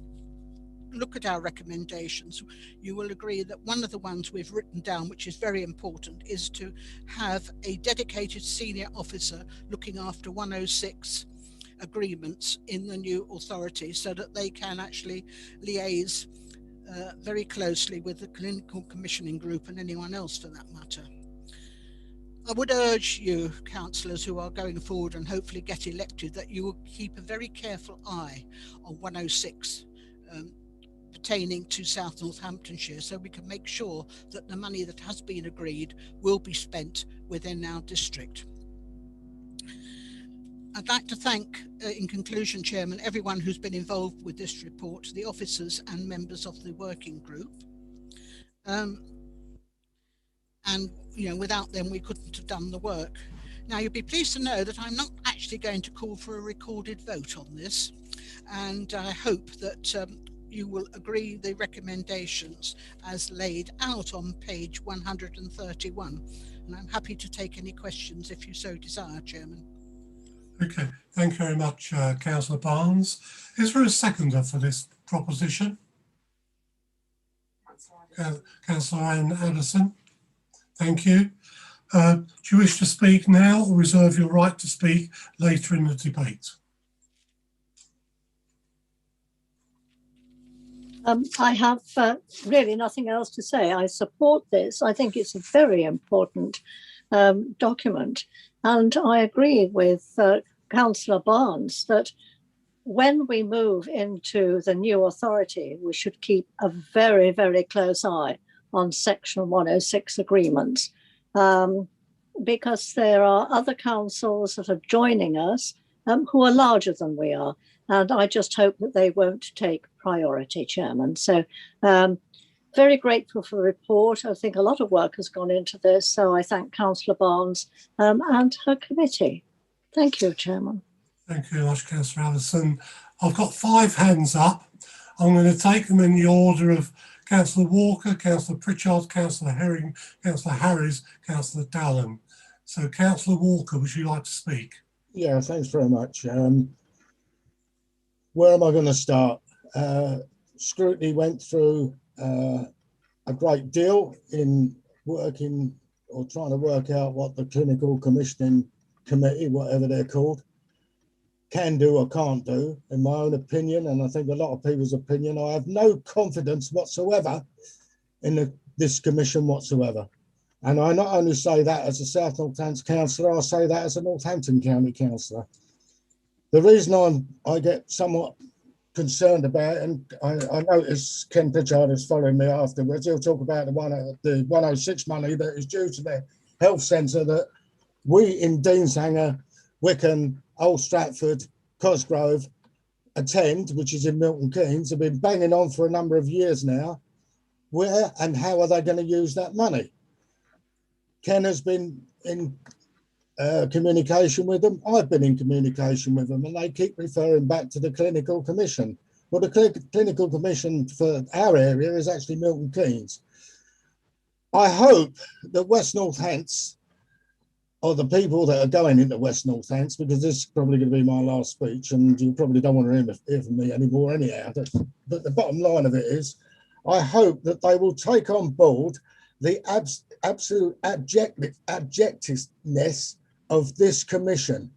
look at our recommendations, you will agree that one of the ones we've written down, which is very important, is to have a dedicated senior officer looking after 106 agreements in the new authority, so that they can actually liaise very closely with the clinical commissioning group and anyone else for that matter. I would urge you, councillors who are going forward and hopefully get elected, that you will keep a very careful eye on 106 pertaining to South Northamptonshire, so we can make sure that the money that has been agreed will be spent within our district. I'd like to thank, in conclusion, Chairman, everyone who's been involved with this report, the officers and members of the working group. And, you know, without them, we couldn't have done the work. Now, you'll be pleased to know that I'm not actually going to call for a recorded vote on this. And I hope that you will agree the recommendations as laid out on page 131. And I'm happy to take any questions if you so desire, Chairman. Okay, thank you very much, Councillor Barnes. Is there a seconder for this proposition? Councillor Anne Addison. Thank you. Do you wish to speak now or reserve your right to speak later in the debate? I have really nothing else to say. I support this. I think it's a very important document. And I agree with Councillor Barnes that when we move into the new authority, we should keep a very, very close eye on Section 106 agreements, because there are other councils that are joining us who are larger than we are. And I just hope that they won't take priority, Chairman. So very grateful for the report. I think a lot of work has gone into this. So I thank Councillor Barnes and her committee. Thank you, Chairman. Thank you very much, Councillor Addison. I've got 5 hands up. I'm going to take them in the order of Councillor Walker, Councillor Pritchard, Councillor Herring, Councillor Harris, Councillor Dallin. So Councillor Walker, would you like to speak? Yeah, thanks very much. Where am I going to start? Scrutiny went through a great deal in working or trying to work out what the clinical commissioning committee, whatever they're called, can do or can't do. In my own opinion, and I think a lot of people's opinion, I have no confidence whatsoever in this commission whatsoever. And I not only say that as a South Northants councillor, I say that as a Northampton County councillor. The reason I get somewhat concerned about it, and I notice Ken Pritchard is following me afterwards, he'll talk about the 106 money that is due to the health centre that we in Deanshanger, Wickham, Old Stratford, Cosgrove attend, which is in Milton Keynes, have been banging on for a number of years now. Where and how are they going to use that money? Ken has been in communication with them. I've been in communication with them, and they keep referring back to the clinical commission. Well, the clinical commission for our area is actually Milton Keynes. I hope that West Northants, or the people that are going into West Northants, because this is probably going to be my last speech, and you probably don't want to hear from me anymore anyhow, but the bottom line of it is, I hope that they will take on board the absolute abjectness of this commission.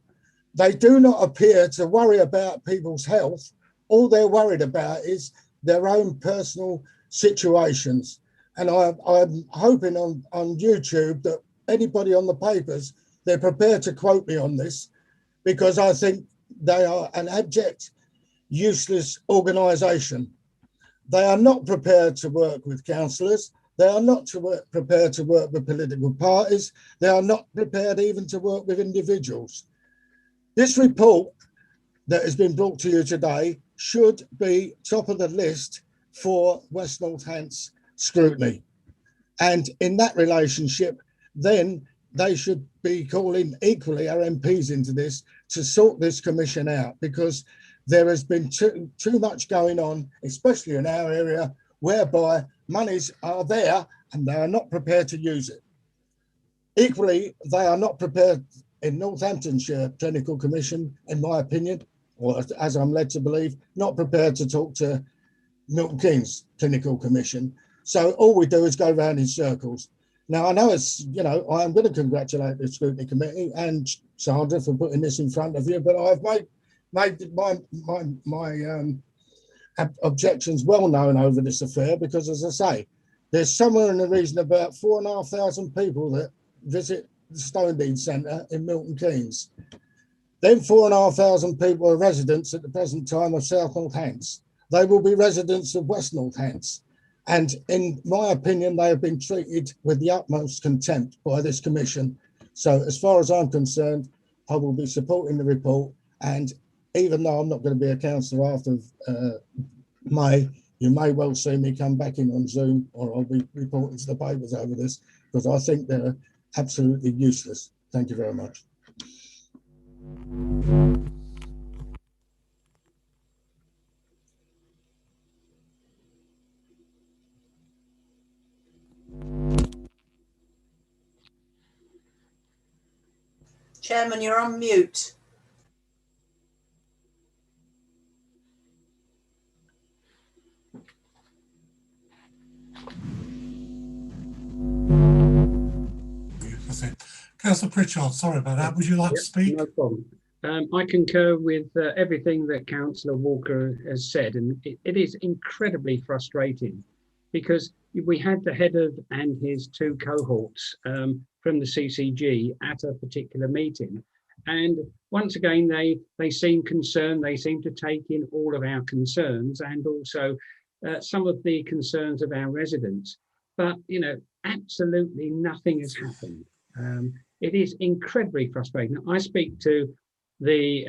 They do not appear to worry about people's health. All they're worried about is their own personal situations. And I'm hoping on YouTube that anybody on the papers, they're prepared to quote me on this, because I think they are an abject, useless organisation. They are not prepared to work with councillors. They are not prepared to work with political parties. They are not prepared even to work with individuals. This report that has been brought to you today should be top of the list for West Northants scrutiny. And in that relationship, then they should be calling equally our MPs into this to sort this commission out, because there has been too much going on, especially in our area, whereby monies are there and they are not prepared to use it. Equally, they are not prepared in Northamptonshire Clinical Commission, in my opinion, or as I'm led to believe, not prepared to talk to Milton Keynes Clinical Commission. So all we do is go round in circles. Now, I know it's, you know, I am going to congratulate the Scrutiny Committee and Sandra for putting this in front of you, but I've made my objections well known over this affair, because, as I say, there's somewhere in the region of about 4,500 people that visit the Stonedeed Centre in Milton Keynes. Then 4,500 people are residents at the present time of South Northants. They will be residents of West Northants. And in my opinion, they have been treated with the utmost contempt by this commission. So as far as I'm concerned, I will be supporting the report. And even though I'm not going to be a councillor after May, you may well see me come back in on Zoom, or I'll be reporting to the papers over this, because I think they're absolutely useless. Thank you very much. Chairman, you're on mute. That's it. Councillor Pritchard, sorry about that. Would you like to speak? No problem. I concur with everything that Councillor Walker has said, and it is incredibly frustrating because we had the head of and his two cohorts from the CCG at a particular meeting, and once again they seem concerned. They seem to take in all of our concerns and also some of the concerns of our residents, but you know, absolutely nothing has happened. It is incredibly frustrating. I speak to the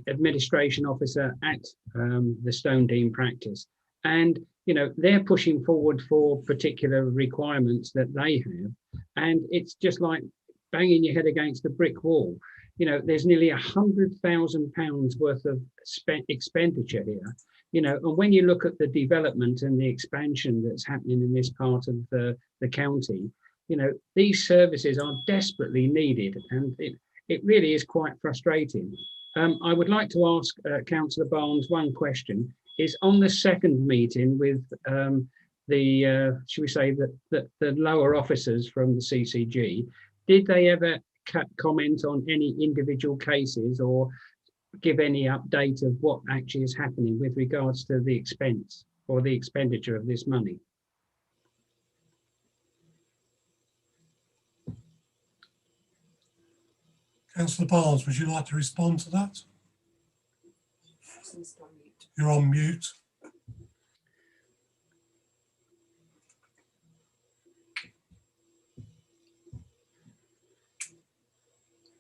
administration officer at the Stone Dean practice, and you know, they're pushing forward for particular requirements that they have, and it's just like banging your head against a brick wall. You know, there's nearly £100,000 worth of expenditure here. You know, and when you look at the development and the expansion that's happening in this part of the county, you know, these services are desperately needed, and it really is quite frustrating. I would like to ask Councillor Barnes one question. Is on the second meeting with should we say the lower officers from the CCG, did they ever comment on any individual cases or give any update of what actually is happening with regards to the expense or the expenditure of this money? Councillor Barnes, would you like to respond to that? You're on mute.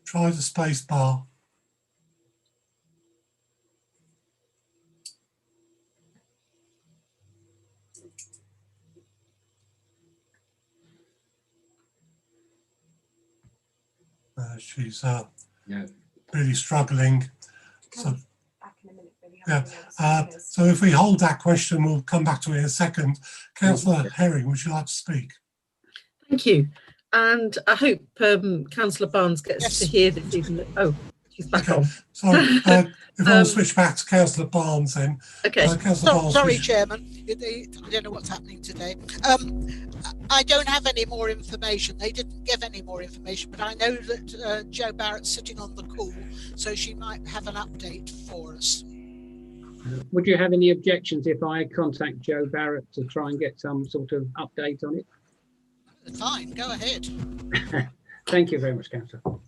Try the space bar. She's really struggling. So, yeah. So if we hold that question, we'll come back to it in a second. Councillor Herring, would you like to speak? Thank you. And I hope Councillor Barnes gets to hear this even. Oh, she's back on. Sorry, if I'll switch back to Councillor Barnes then. Okay. Barnes, sorry, Chairman. I don't know what's happening today. I don't have any more information. They didn't give any more information, but I know that Jo Barrett's sitting on the call, so she might have an update for us. Would you have any objections if I contact Jo Barrett to try and get some sort of update on it? Fine, go ahead. Thank you very much, Councillor.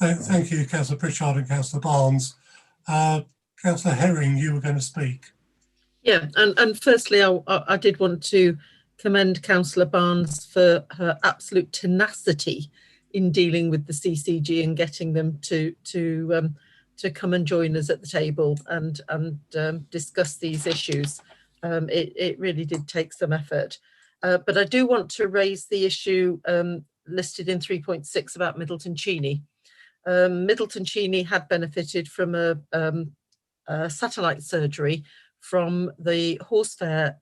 Thank you, Councillor Pritchard and Councillor Barnes. Councillor Herring, you were going to speak. Yeah, and firstly, I did want to commend Councillor Barnes for her absolute tenacity in dealing with the CCG and getting them to come and join us at the table and discuss these issues. It really did take some effort. But I do want to raise the issue listed in 3.6 about Middleton Cheney. Middleton Cheney had benefited from a satellite surgery from the horse fair,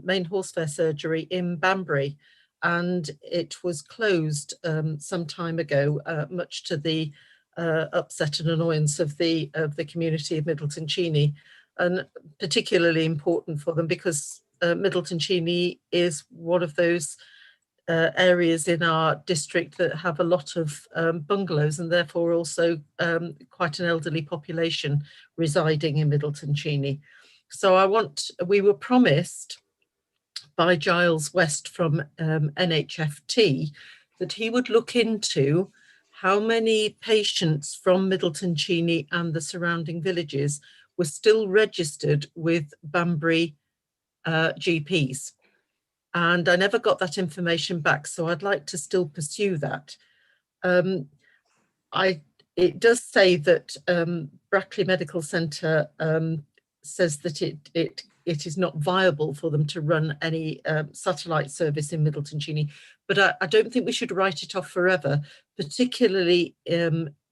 main horse fair surgery in Banbury, and it was closed some time ago, much to the upset and annoyance of the community of Middleton Cheney, and particularly important for them because Middleton Cheney is one of those areas in our district that have a lot of bungalows and therefore also quite an elderly population residing in Middleton Cheney. So we were promised by Giles West from NHFT that he would look into how many patients from Middleton Cheney and the surrounding villages were still registered with Banbury GPs. And I never got that information back, so I'd like to still pursue that. It does say that Brackley Medical Centre says that it is not viable for them to run any satellite service in Middleton Cheney, but I don't think we should write it off forever, particularly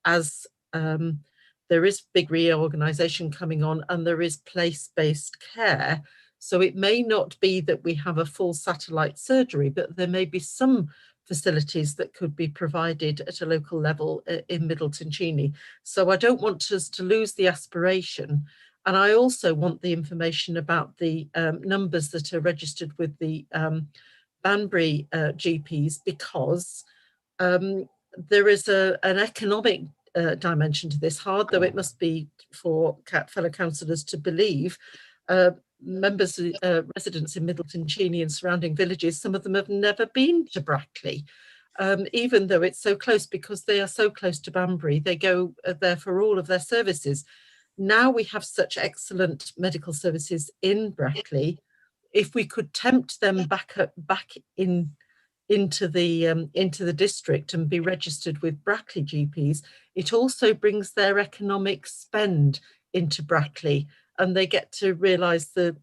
as there is big reorganisation coming on and there is place-based care. So it may not be that we have a full satellite surgery, but there may be some facilities that could be provided at a local level in Middleton Cheney. So I don't want us to lose the aspiration. And I also want the information about the numbers that are registered with the Banbury GPs, because there is an economic dimension to this, hard though it must be for fellow councillors to believe. Members, residents in Middleton Cheney and surrounding villages, some of them have never been to Brackley, even though it's so close, because they are so close to Banbury. They go there for all of their services. Now we have such excellent medical services in Brackley. If we could tempt them back into the district and be registered with Brackley GPs, it also brings their economic spend into Brackley, and they get to realise the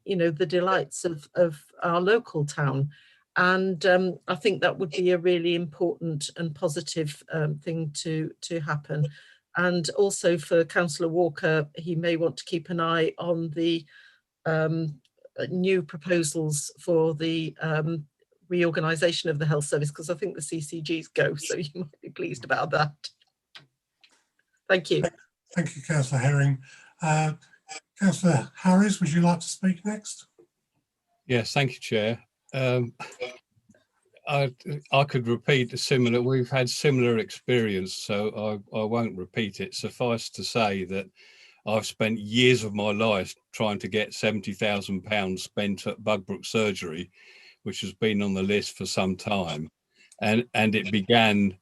delights of our local town. And I think that would be a really important and positive thing to happen. And also for Councillor Walker, he may want to keep an eye on the new proposals for the reorganisation of the health service, because I think the CCGs go, so you might be pleased about that. Thank you. Thank you, Councillor Herring. Councillor Harris, would you like to speak next? Yes, thank you, Chair. I could repeat a similar, we've had similar experience, so I won't repeat it. Suffice to say that I've spent years of my life trying to get £70,000 spent at Bugbrook Surgery, which has been on the list for some time. And it began,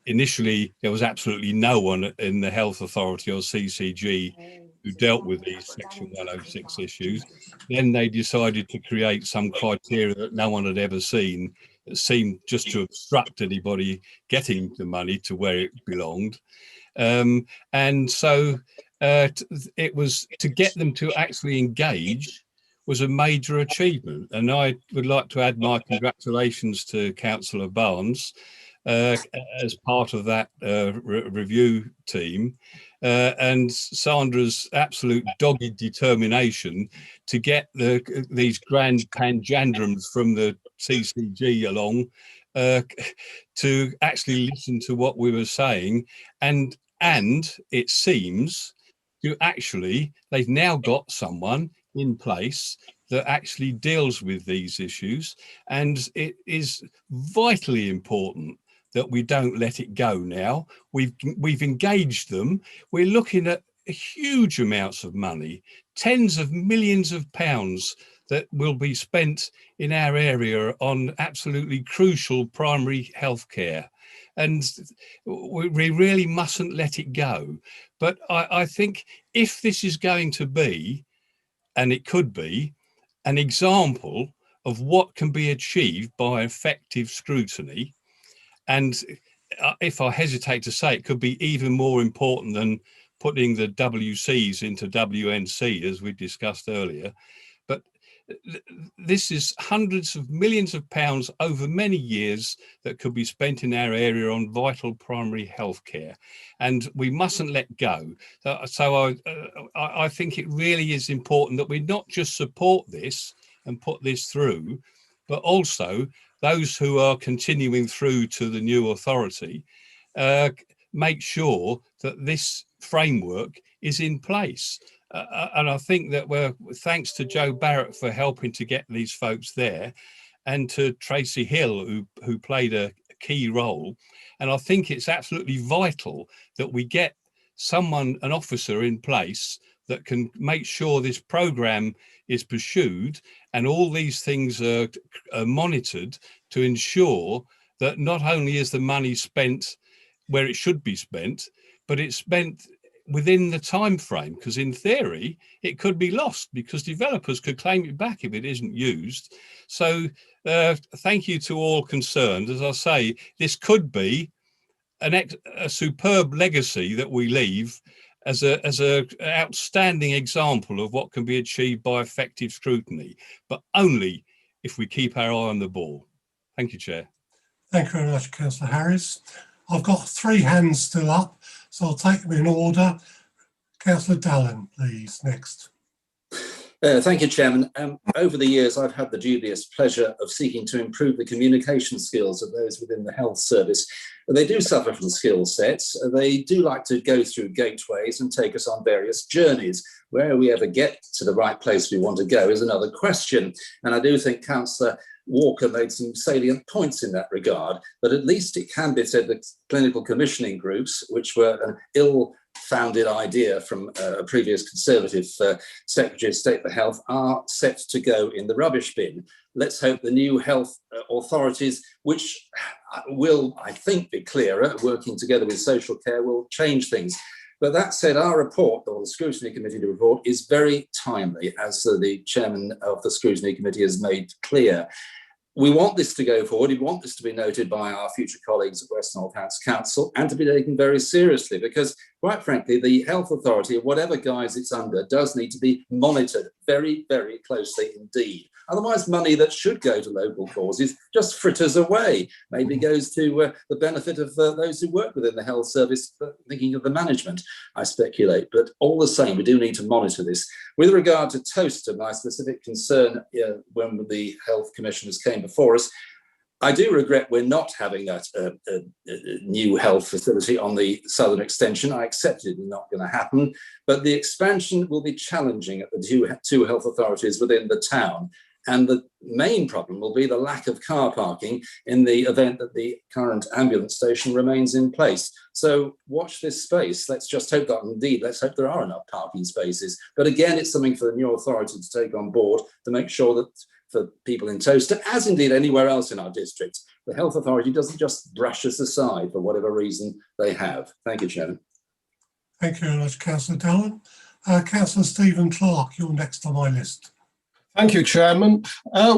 initially, there was absolutely no one in the Health Authority or CCG who dealt with these Section 106 issues. Then they decided to create some criteria that no one had ever seen, that seemed just to obstruct anybody getting the money to where it belonged. And so it was to get them to actually engage was a major achievement. And I would like to add my congratulations to Councillor Barnes as part of that review team. And Sandra's absolute dogged determination to get these grand panjandrums from the CCG along to actually listen to what we were saying. And it seems to actually, they've now got someone in place that actually deals with these issues. And it is vitally important that we don't let it go now. We've engaged them. We're looking at huge amounts of money, tens of millions of pounds that will be spent in our area on absolutely crucial primary health care. And we really mustn't let it go. But I think if this is going to be, and it could be, an example of what can be achieved by effective scrutiny, and if I hesitate to say, it could be even more important than putting the WCs into WNC, as we discussed earlier. But this is hundreds of millions of pounds over many years that could be spent in our area on vital primary health care, and we mustn't let go. So I think it really is important that we not just support this and put this through, but also those who are continuing through to the new authority, make sure that this framework is in place. And I think that thanks to Joe Barrett for helping to get these folks there, and to Tracy Hill, who played a key role. And I think it's absolutely vital that we get an officer in place that can make sure this programme is pursued and all these things are monitored to ensure that not only is the money spent where it should be spent, but it's spent within the time frame, because in theory it could be lost because developers could claim it back if it isn't used. So thank you to all concerned. As I say, this could be a superb legacy that we leave as a outstanding example of what can be achieved by effective scrutiny, but only if we keep our eye on the ball. Thank you, Chair. Thank you very much, Councillor Harris. I've got 3 hands still up, so I'll take them in order. Councillor Dallin, please, next. Thank you, Chairman. Over the years, I've had the dubious pleasure of seeking to improve the communication skills of those within the health service. They do suffer from skill sets. They do like to go through gateways and take us on various journeys. Where we ever get to the right place we want to go is another question. And I do think Councillor Walker made some salient points in that regard, but at least it can be said that clinical commissioning groups, which were an ill-founded idea from a previous Conservative Secretary of State for Health, are set to go in the rubbish bin. Let's hope the new health authorities, which will, I think, be clearer, working together with social care, will change things. But that said, our report, or the Scrutiny Committee report, is very timely, as the chairman of the Scrutiny Committee has made clear. We want this to go forward. We want this to be noted by our future colleagues at West Northants Council and to be taken very seriously, because quite frankly, the health authority, whatever guise it's under, does need to be monitored very, very closely indeed. Otherwise, money that should go to local causes just fritters away, maybe goes to the benefit of those who work within the health service, thinking of the management, I speculate. But all the same, we do need to monitor this. With regard to Toaster, my specific concern when the health commissioners came before us, I do regret we're not having that new health facility on the southern extension. I accept it's not going to happen, but the expansion will be challenging at the two health authorities within the town. And the main problem will be the lack of car parking in the event that the current ambulance station remains in place. So watch this space. Let's just hope that indeed, let's hope there are enough parking spaces. But again, it's something for the new authority to take on board to make sure that for people in Toaster, as indeed anywhere else in our district, the health authority doesn't just brush us aside for whatever reason they have. Thank you, Chairman. Thank you very much, Councillor Dallin. Councillor Stephen Clark, you're next on my list. Thank you, Chairman.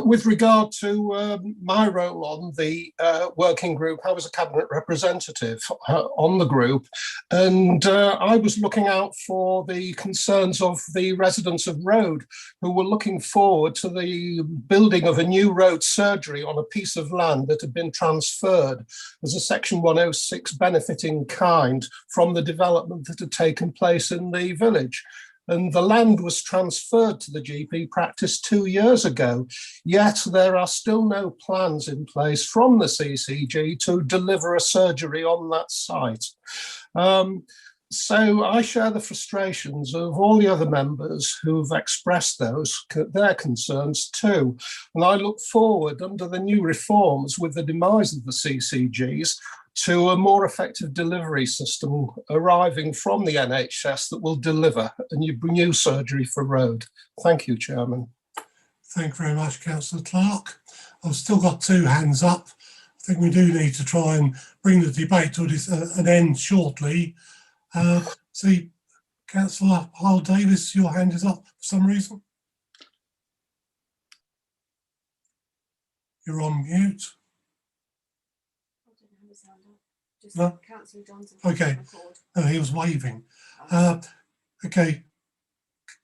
With regard to my role on the working group, I was a cabinet representative on the group, and I was looking out for the concerns of the residents of Road, who were looking forward to the building of a new road surgery on a piece of land that had been transferred as a Section 106 benefit in kind from the development that had taken place in the village. And the land was transferred to the GP practice 2 years ago, yet there are still no plans in place from the CCG to deliver a surgery on that site. So I share the frustrations of all the other members who've expressed their concerns too. And I look forward, under the new reforms with the demise of the CCGs, to a more effective delivery system arriving from the NHS that will deliver a new surgery for Road. Thank you, Chairman. Thank you very much, Councillor Clark. I've still got two hands up. I think we do need to try and bring the debate to an end shortly. See, Councillor Howell Davis, your hand is up for some reason. You're on mute. No? Okay, no, he was waving. Okay,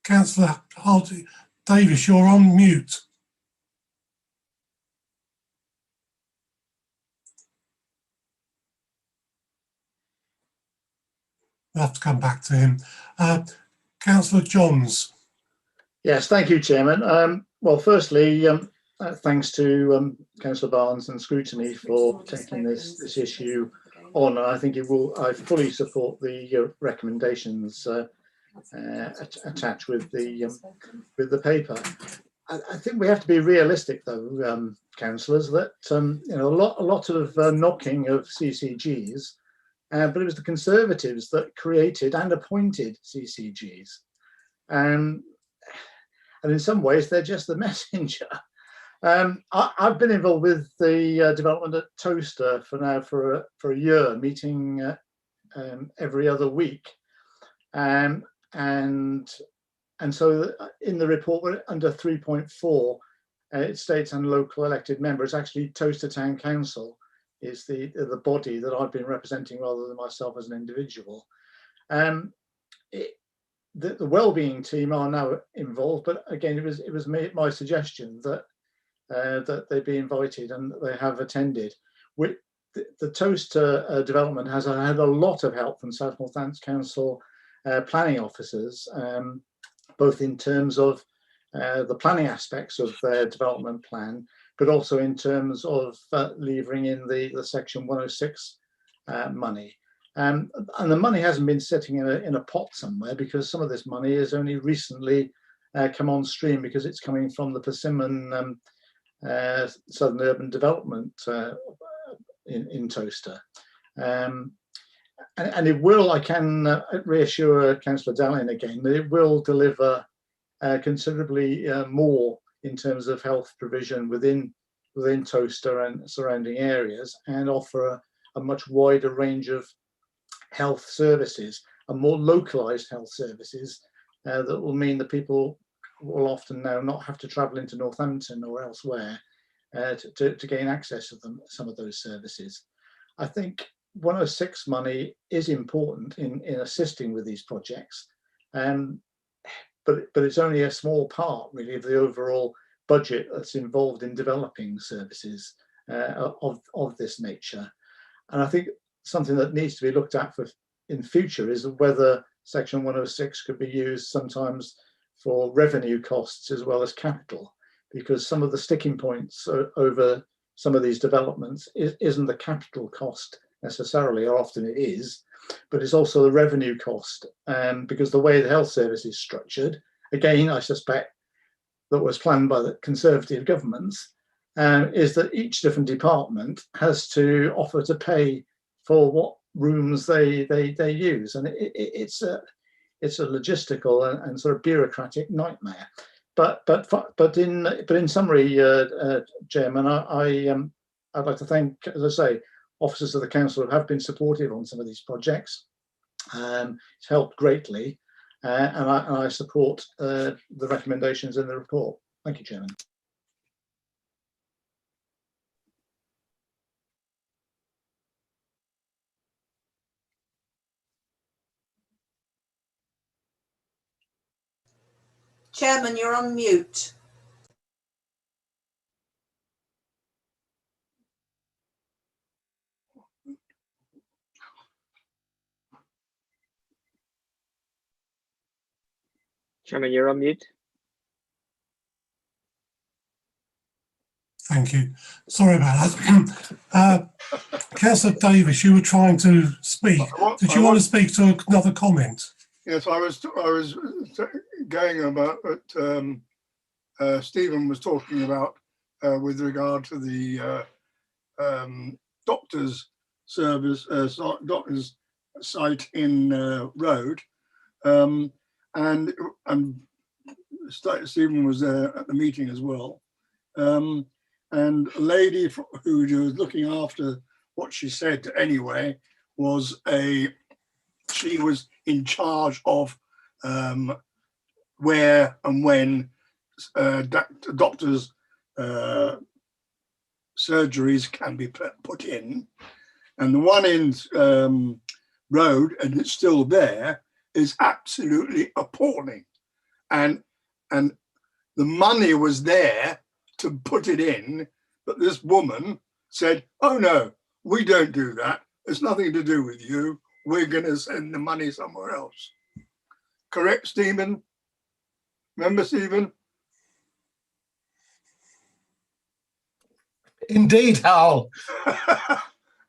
Councillor Davis, you're on mute. We'll have to come back to him. Councillor Johns. Yes, thank you, Chairman. Well, firstly, thanks to Councillor Barnes and Scrutiny for taking this issue on. I think it will. I fully support the recommendations attached with the paper. I think we have to be realistic, though, councillors, that you know, a lot of knocking of CCGs, but it was the Conservatives that created and appointed CCGs, and in some ways they're just the messenger. I've been involved with the development at Toaster for a year, meeting every other week, and so in the report under 3.4, it states and local elected members. Actually, Toaster Town Council is the body that I've been representing rather than myself as an individual. The wellbeing team are now involved, but again, it was my suggestion that that they be invited, and they have attended. The Toaster development has had a lot of help from South Northants Council planning officers, both in terms of the planning aspects of their development plan, but also in terms of levering in the Section 106 money. And the money hasn't been sitting in a pot somewhere, because some of this money has only recently come on stream, because it's coming from the Persimmon Southern Urban Development in Towcester. And it will, I can reassure Councillor Dallin again, that it will deliver considerably more in terms of health provision within Towcester and surrounding areas, and offer a much wider range of health services and more localised health services that will mean that people will often now not have to travel into Northampton or elsewhere to gain access to some of those services. I think 106 money is important in assisting with these projects, but it's only a small part really of the overall budget that's involved in developing services of this nature. And I think something that needs to be looked at in future is whether Section 106 could be used sometimes for revenue costs as well as capital, because some of the sticking points over some of these developments isn't the capital cost necessarily, or often it is, but it's also the revenue cost. Because the way the health service is structured, again, I suspect that was planned by the Conservative governments, is that each different department has to offer to pay for what rooms they use, and it's a logistical and sort of bureaucratic nightmare. But in summary, Chairman, I'd like to thank, as I say, officers of the council who have been supportive on some of these projects. It's helped greatly, and I support the recommendations in the report. Thank you, Chairman. Chairman, you're on mute. Chairman, you're on mute. Thank you. Sorry about that. Councillor Davis, you were trying to speak. Did you want to speak to another comment? Yes, I was going about what Stephen was talking about with regard to the doctor's service, doctor's site in Road, and Stephen was there at the meeting as well, and a lady who was looking after what she said anyway she was in charge of where and when doctors' surgeries can be put in. And the one in Road, and it's still there, is absolutely appalling. And the money was there to put it in, but this woman said, "Oh no, we don't do that. It's nothing to do with you. We're going to send the money somewhere else." Correct, Stephen? Remember, Stephen? Indeed, Hal.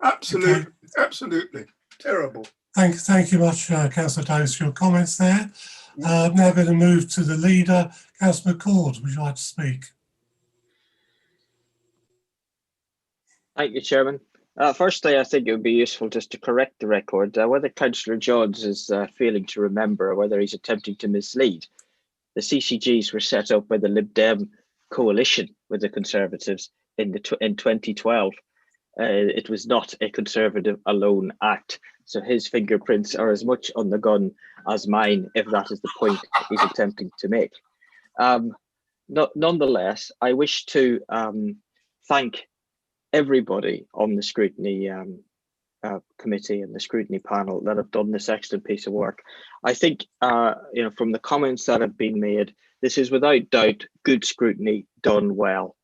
Absolutely, absolutely terrible. Thank you much, Councillor Davis, for your comments there. I'm now going to move to the leader. Councillor McCord, would you like to speak? Thank you, Chairman. Firstly, I think it would be useful just to correct the record. Whether Councillor Johns is failing to remember or whether he's attempting to mislead, the CCGs were set up by the Lib Dem coalition with the Conservatives in 2012. It was not a Conservative alone act. So his fingerprints are as much on the gun as mine, if that is the point he's attempting to make. Nonetheless, I wish to thank everybody on the scrutiny committee and the scrutiny panel that have done this excellent piece of work. I think, from the comments that have been made, this is without doubt good scrutiny done well.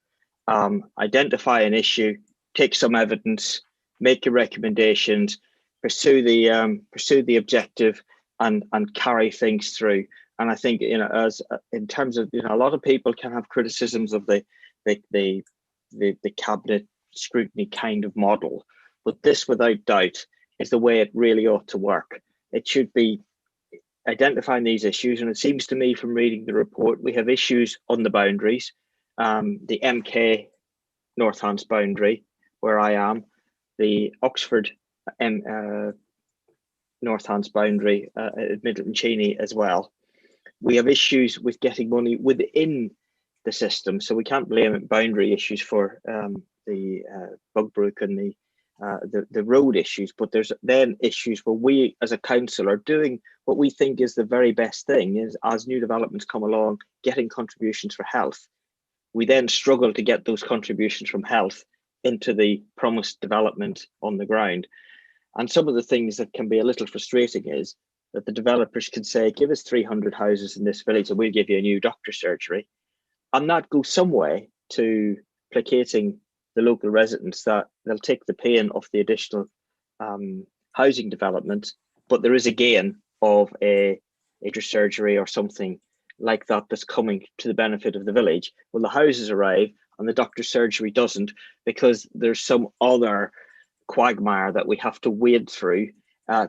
Identify an issue, take some evidence, make your recommendations, pursue the objective, and carry things through. And I think, as in terms of, a lot of people can have criticisms of the cabinet scrutiny kind of model, but this, without doubt, is the way it really ought to work. It should be identifying these issues, and it seems to me from reading the report, we have issues on the boundaries, the MK Northants boundary, where I am, the Oxford Northants boundary at Middleton Cheney as well. We have issues with getting money within the system, so we can't blame boundary issues for the Bugbrook and the road issues, but there's then issues where we as a council are doing what we think is the very best thing, is as new developments come along, getting contributions for health. We then struggle to get those contributions from health into the promised development on the ground. And some of the things that can be a little frustrating is that the developers can say, give us 300 houses in this village and we'll give you a new doctor's surgery. And that goes some way to placating the local residents, that they'll take the pain of the additional housing development, but there is a gain of a surgery or something like that that's coming to the benefit of the village. Well, the houses arrive and the doctor's surgery doesn't, because there's some other quagmire that we have to wade through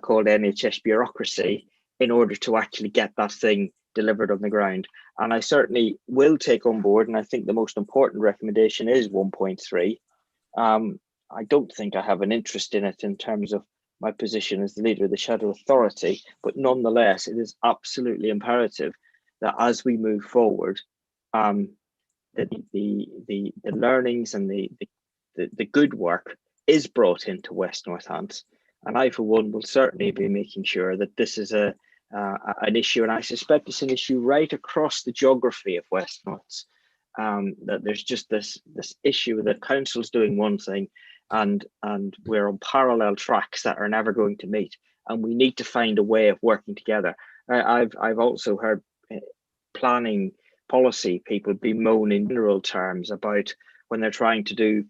called NHS bureaucracy in order to actually get that thing delivered on the ground. And I certainly will take on board, and I think the most important recommendation is 1.3. I don't think I have an interest in it in terms of my position as the leader of the Shadow Authority, but nonetheless, it is absolutely imperative that as we move forward, that the learnings and the good work is brought into West Northants. And I, for one, will certainly be making sure that this is an issue, and I suspect it's an issue right across the geography of West Northants, that there's just this issue that council's doing one thing, and we're on parallel tracks that are never going to meet, and we need to find a way of working together. I've also heard planning policy people bemoan in general terms about when they're trying to do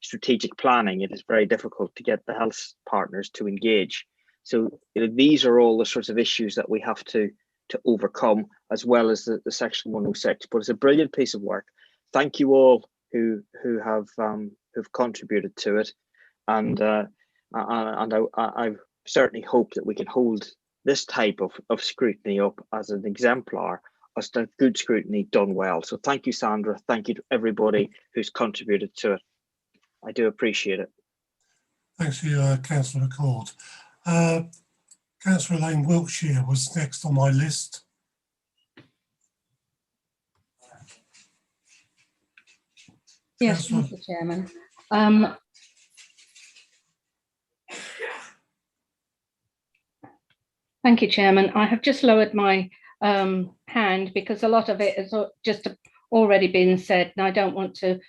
strategic planning, it is very difficult to get the health partners to engage. So these are all the sorts of issues that we have to overcome, as well as the Section 106. But it's a brilliant piece of work. Thank you all who have who've contributed to it, and I certainly hope that we can hold this type of scrutiny up as an exemplar as the good scrutiny done well. So thank you, Sandra. Thank you to everybody who's contributed to it. I do appreciate it. Thanks to you, Councillor McCord. Councillor Elaine Wiltshire was next on my list. Yes, Mr. Chairman. Thank you, Chairman. I have just lowered my hand because a lot of it has just already been said, and I don't want to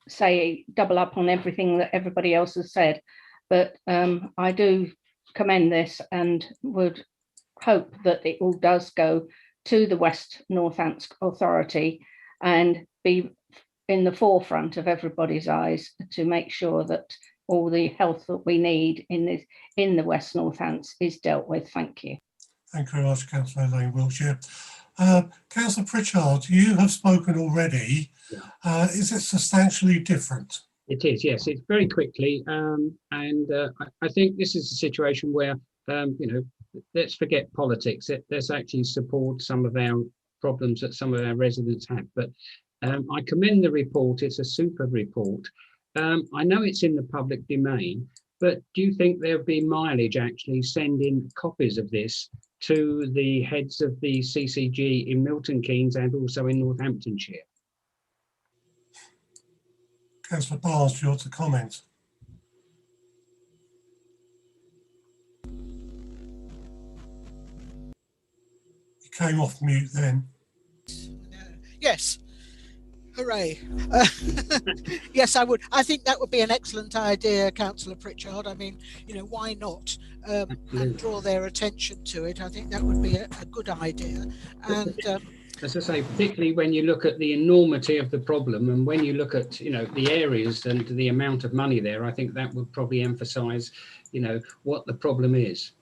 say double up on everything that everybody else has said, but I do commend this and would hope that it all does go to the West Northants Authority and be in the forefront of everybody's eyes to make sure that all the health that we need in the West Northants is dealt with. Thank you. Thank you very much, Councillor Elaine Wiltshire. Councillor Pritchard, you have spoken already. Yeah. Is it substantially different? It is, yes. It's very quickly, and I think this is a situation where, let's forget politics. Let's actually support some of our problems that some of our residents have. But I commend the report. It's a super report. I know it's in the public domain, but do you think there'll be mileage actually sending copies of this to the heads of the CCG in Milton Keynes and also in Northamptonshire? Councillor Barnes, do you want to comment? You came off mute then. Yes. Hooray. Yes, I would. I think that would be an excellent idea, Councillor Pritchard. I mean, why not? And draw their attention to it. I think that would be a good idea. And as I say, particularly when you look at the enormity of the problem, and when you look at the areas and the amount of money there, I think that would probably emphasise what the problem is.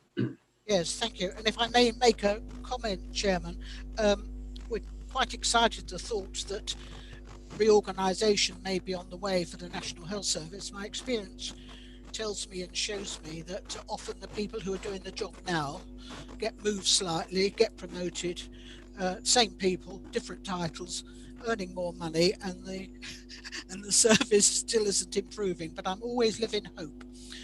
Yes, thank you. And if I may make a comment, Chairman, we're quite excited at the thought that reorganisation may be on the way for the National Health Service. My experience tells me and shows me that often the people who are doing the job now get moved slightly, get promoted, same people, different titles, earning more money, and the service still isn't improving. But I'm always living hope.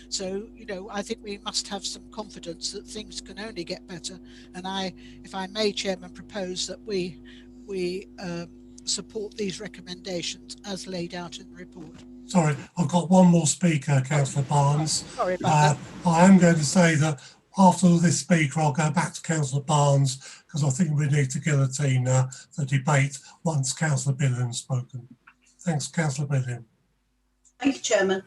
So, you know, I think we must have some confidence that things can only get better. And if I may, Chairman, propose that we support these recommendations as laid out in the report. Sorry, I've got one more speaker, Councillor Barnes. Sorry about that. I am going to say that after this speaker, I'll go back to Councillor Barnes, because I think we need to guillotine the debate once Councillor Billiam's spoken. Thanks, Councillor Billiam. Thank you, Chairman.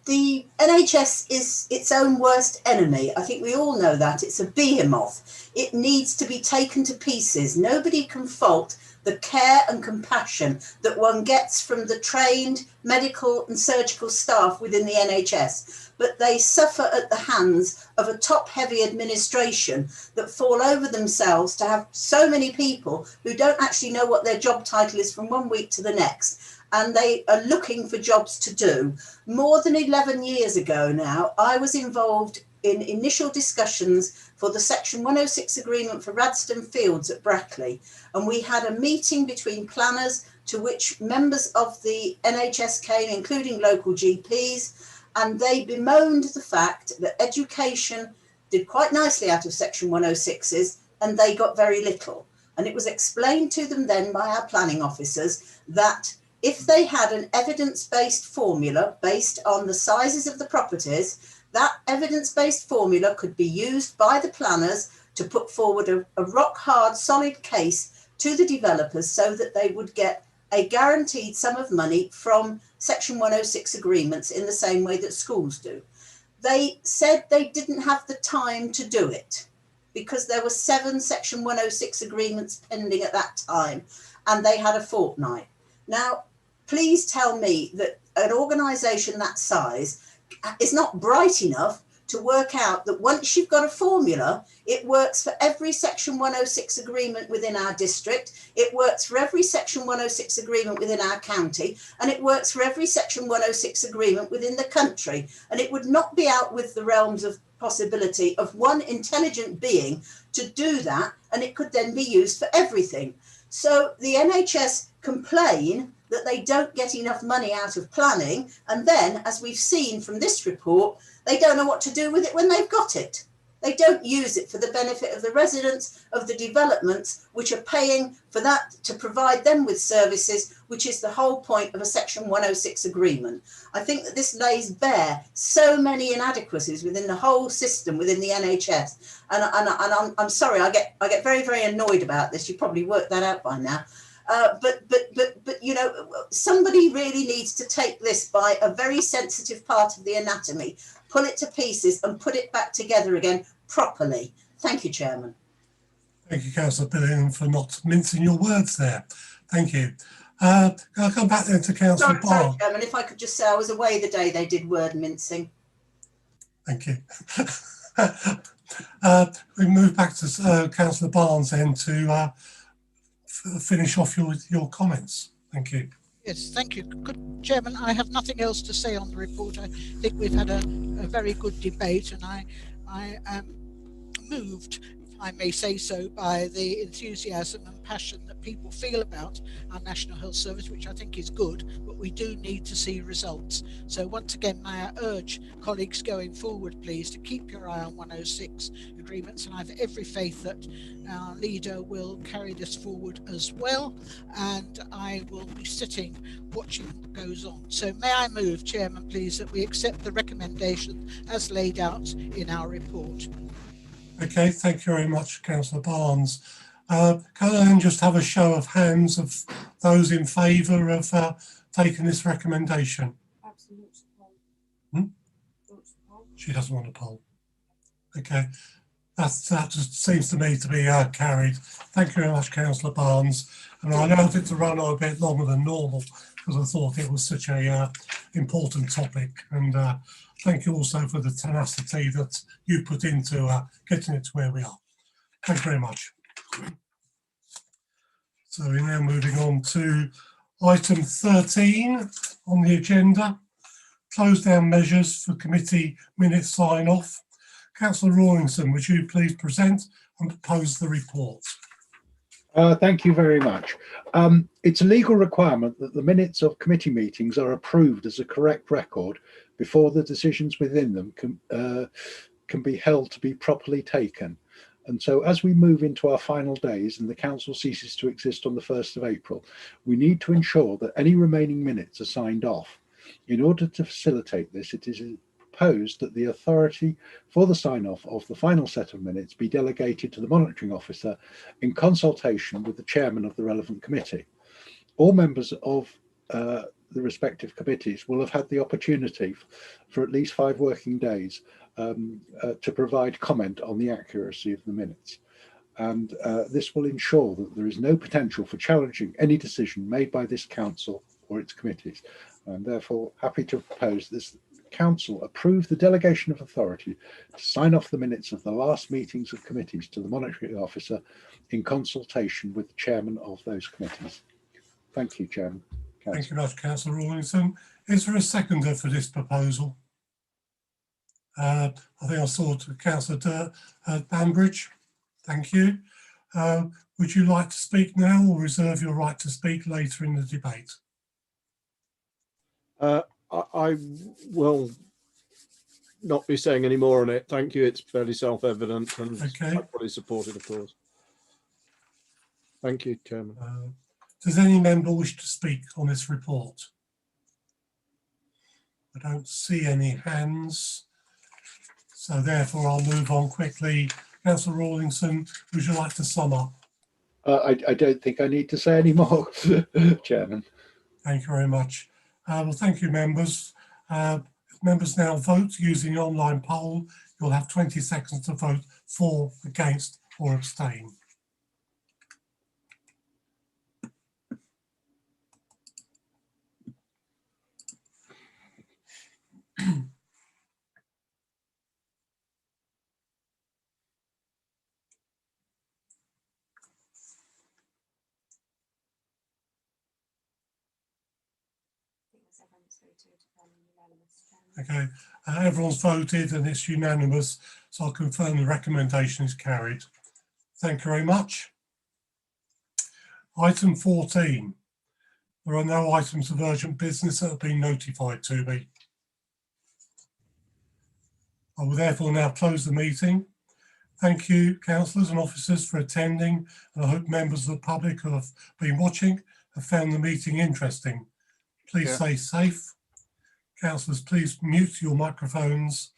The NHS is its own worst enemy. I think we all know that. It's a behemoth. It needs to be taken to pieces. Nobody can fault the care and compassion that one gets from the trained medical and surgical staff within the NHS, but they suffer at the hands of a top-heavy administration that fall over themselves to have so many people who don't actually know what their job title is from one week to the next, and they are looking for jobs to do. More than 11 years ago now, I was involved in initial discussions for the Section 106 agreement for Radston Fields at Brackley. And we had a meeting between planners to which members of the NHS came, including local GPs, and they bemoaned the fact that education did quite nicely out of Section 106s and they got very little. And it was explained to them then by our planning officers that if they had an evidence-based formula based on the sizes of the properties, that evidence-based formula could be used by the planners to put forward a rock-hard, solid case to the developers so that they would get a guaranteed sum of money from Section 106 agreements in the same way that schools do. They said they didn't have the time to do it because there were 7 Section 106 agreements pending at that time, and they had a fortnight. Now, please tell me that an organisation that size is not bright enough to work out that once you've got a formula, it works for every Section 106 agreement within our district, it works for every Section 106 agreement within our county, and it works for every Section 106 agreement within the country. And it would not be out with the realms of possibility of one intelligent being to do that, and it could then be used for everything. So the NHS complain that they don't get enough money out of planning, and then, as we've seen from this report, they don't know what to do with it when they've got it. They don't use it for the benefit of the residents of the developments which are paying for that to provide them with services, which is the whole point of a Section 106 agreement. I think that this lays bare so many inadequacies within the whole system within the NHS, and I'm sorry, I get very, very annoyed about this. You probably worked that out by now. But you know, somebody really needs to take this by a very sensitive part of the anatomy, pull it to pieces and put it back together again properly. Thank you, Chairman. Thank you, Councillor Billiam, for not mincing your words there. Thank you. I'll come back then to Councillor Barnes. Sorry, Chairman, if I could just say I was away the day they did word mincing. Thank you. We move back to Councillor Barnes then to finish off your comments. Thank you. Yes, thank you. Good Chairman, I have nothing else to say on the report. I think we've had a very good debate, and I am moved, if I may say so, by the enthusiasm and passion that people feel about our National Health Service, which I think is good, but we do need to see results. So once again, may I urge colleagues going forward, please, to keep your eye on 106 agreements, and I have every faith that our leader will carry this forward as well, and I will be sitting watching what goes on. So may I move, Chairman, please, that we accept the recommendation as laid out in our report. Okay, thank you very much, Councillor Barnes. Can I then just have a show of hands of those in favour of taking this recommendation? She doesn't want a poll. Okay, that just seems to me to be carried. Thank you very much, Councillor Barnes. And I allowed it to run on a bit longer than normal because I thought it was such a important topic, and thank you also for the tenacity that you put into getting it to where we are. Thank you very much. So we're now moving on to item 13 on the agenda, close down measures for committee minute sign off. Councillor Rawlinson, would you please present and propose the report? Thank you very much. It's a legal requirement that the minutes of committee meetings are approved as a correct record before the decisions within them can be held to be properly taken. And so as we move into our final days and the council ceases to exist on the 1st of April, we need to ensure that any remaining minutes are signed off. In order to facilitate this, it is proposed that the authority for the sign-off of the final set of minutes be delegated to the monitoring officer in consultation with the chairman of the relevant committee. All members of the respective committees will have had the opportunity for at least 5 working days to provide comment on the accuracy of the minutes. And this will ensure that there is no potential for challenging any decision made by this council or its committees. I'm therefore happy to propose this council approve the delegation of authority to sign off the minutes of the last meetings of committees to the monitoring officer in consultation with the chairman of those committees. Thank you, Chairman. Thank you very much, Councillor Rawlinson. Is there a seconder for this proposal? I think I saw Councillor Banbridge. Thank you. Would you like to speak now or reserve your right to speak later in the debate? I will not be saying any more on it. Thank you. It's fairly self-evident and I fully support it, of course. Thank you, Chairman. Does any member wish to speak on this report? I don't see any hands. So therefore I'll move on quickly. Councillor Rawlinson, would you like to sum up? I don't think I need to say any more, Chairman. Thank you very much. Well, thank you, members. If members now vote using the online poll, you'll have 20 seconds to vote for, against, or abstain. Okay, everyone's voted and it's unanimous, so I'll confirm the recommendation is carried. Thank you very much. Item 14. There are no items of urgent business that have been notified to me. I will therefore now close the meeting. Thank you, councillors and officers, for attending, and I hope members of the public who have been watching have found the meeting interesting. Please stay safe. Councillors, please mute your microphones